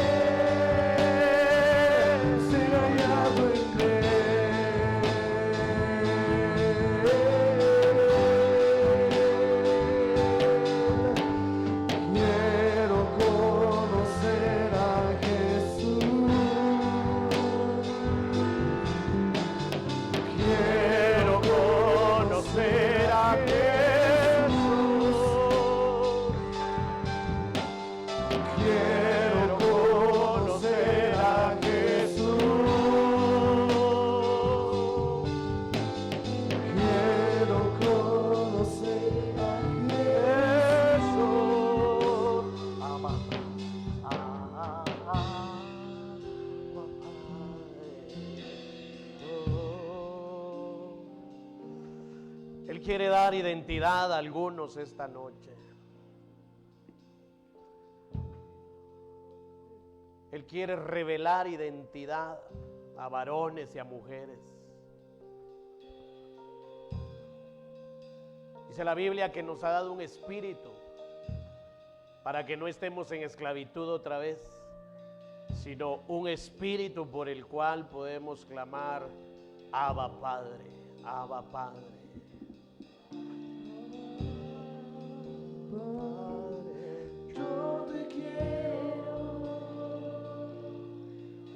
Ser hallado en Él. Quiero conocer a Jesús. Quiero conocer a Jesús. Quiero conocer a Jesús. Quiero conocer a Jesús. Ama. Él quiere dar identidad a algunos esta noche. Él quiere revelar identidad a varones y a mujeres. Dice la Biblia que nos ha dado un espíritu para que no estemos en esclavitud otra vez, sino un espíritu por el cual podemos clamar: Abba Padre, Abba Padre. Yo te quiero,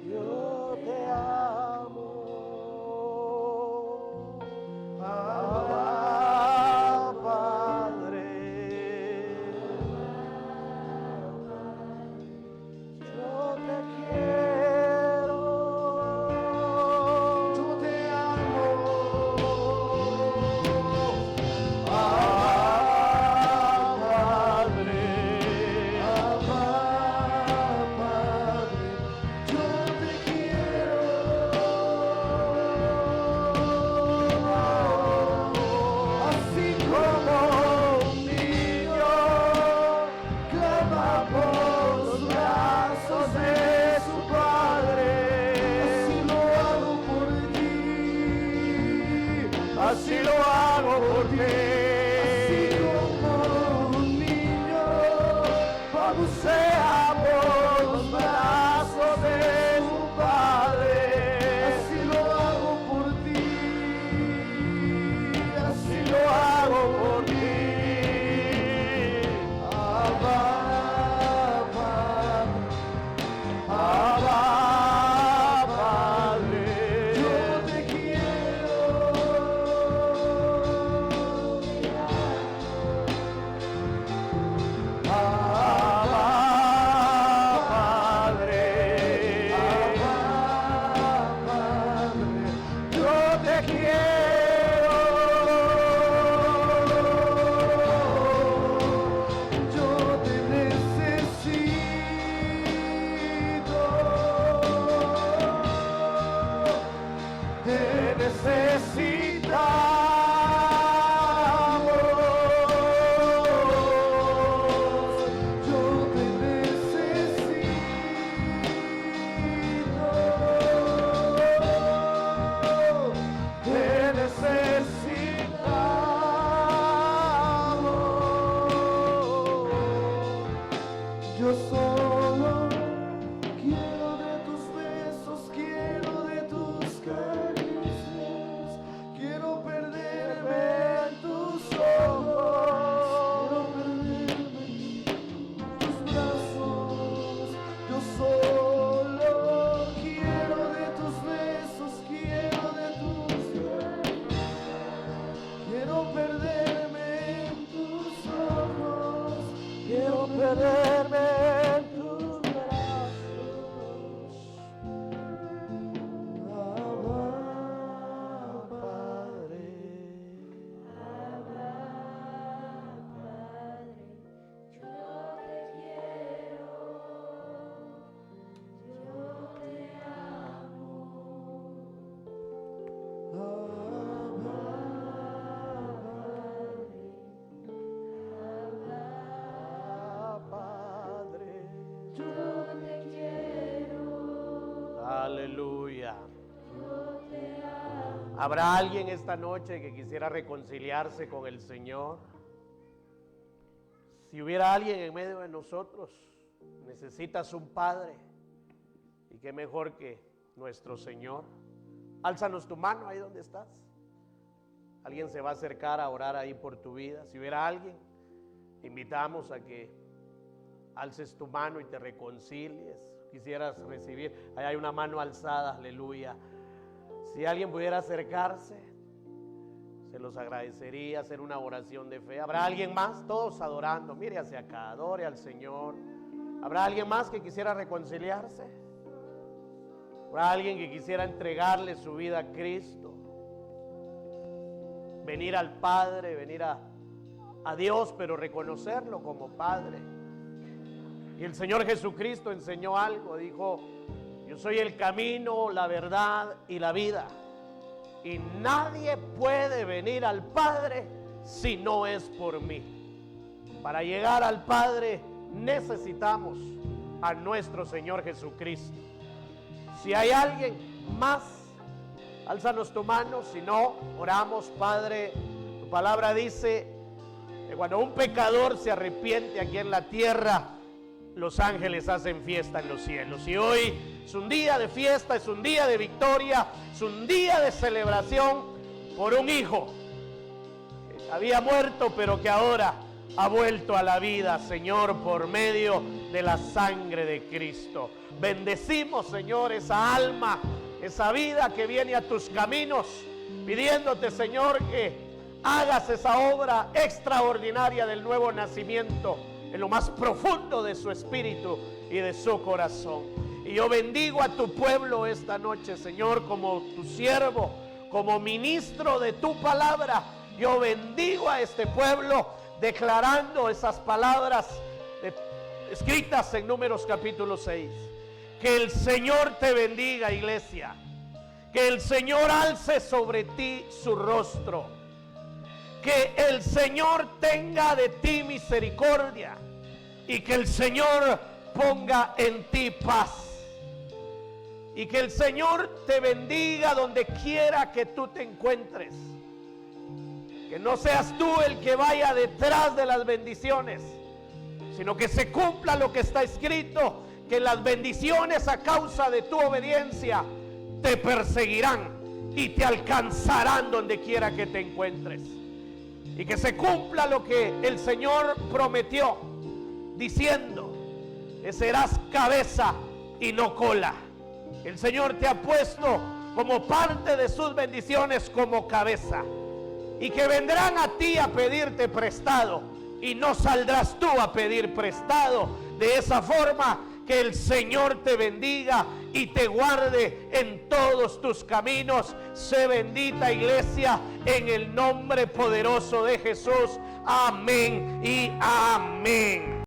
Yo te amo, Abba Padre. Yo te quiero, yo te amo. así lo hago por ti. Así como un niño Balbucea por los brazos de su padre. así lo hago por ti. Así lo hago por ti. Abba, Abba, Padre. yo te quiero. Padre, yo te quiero. Aleluya. ¿Habrá alguien esta noche que quisiera reconciliarse con el Señor? Si hubiera alguien en medio de nosotros, necesitas un Padre, y qué mejor que nuestro Señor. Álzanos tu mano ahí donde estás. Alguien se va a acercar a orar ahí por tu vida. Si hubiera alguien, te invitamos a que alces tu mano y te reconcilies. Quisieras recibir, ahí hay una mano alzada, aleluya. Si alguien pudiera acercarse, se los agradecería, hacer una oración de fe. ¿Habrá alguien más? Todos adorando, mire hacia acá, adore al Señor. ¿Habrá alguien más que quisiera reconciliarse? ¿Habrá alguien que quisiera entregarle su vida a Cristo? Venir al Padre, venir a Dios, pero reconocerlo como Padre. Y el Señor Jesucristo enseñó algo, dijo: yo soy el camino, la verdad y la vida, y nadie puede venir al Padre si no es por mí. Para llegar al Padre necesitamos a nuestro Señor Jesucristo. Si hay alguien más, álzanos tu mano. Si no, oramos. Padre, tu palabra dice que cuando un pecador se arrepiente aquí en la tierra, los ángeles hacen fiesta en los cielos. Y hoy es un día de fiesta, es un día de victoria, es un día de celebración por un hijo que había muerto, pero que ahora ha vuelto a la vida, Señor, por medio de la sangre de Cristo. Bendecimos, Señor, esa alma, esa vida que viene a tus caminos, pidiéndote, Señor, que hagas esa obra extraordinaria del nuevo nacimiento en lo más profundo de su espíritu y de su corazón. Y yo bendigo a tu pueblo esta noche, Señor, como tu siervo, como ministro de tu palabra. Yo bendigo a este pueblo declarando esas palabras escritas en Números capítulo 6. Que el Señor te bendiga, iglesia. Que el Señor alce sobre ti su rostro. Que el Señor tenga de ti misericordia. Y que el Señor ponga en ti paz. Y que el Señor te bendiga donde quiera que tú te encuentres. Que no seas tú el que vaya detrás de las bendiciones, sino que se cumpla lo que está escrito, que las bendiciones a causa de tu obediencia te perseguirán y te alcanzarán donde quiera que te encuentres. Y que se cumpla lo que el Señor prometió, diciendo que serás cabeza y no cola. El Señor te ha puesto como parte de sus bendiciones como cabeza. Y que vendrán a ti a pedirte prestado y no saldrás tú a pedir prestado. De esa forma, que el Señor te bendiga y te guarde en todos tus caminos. Sé bendita, iglesia, en el nombre poderoso de Jesús. Amén y amén.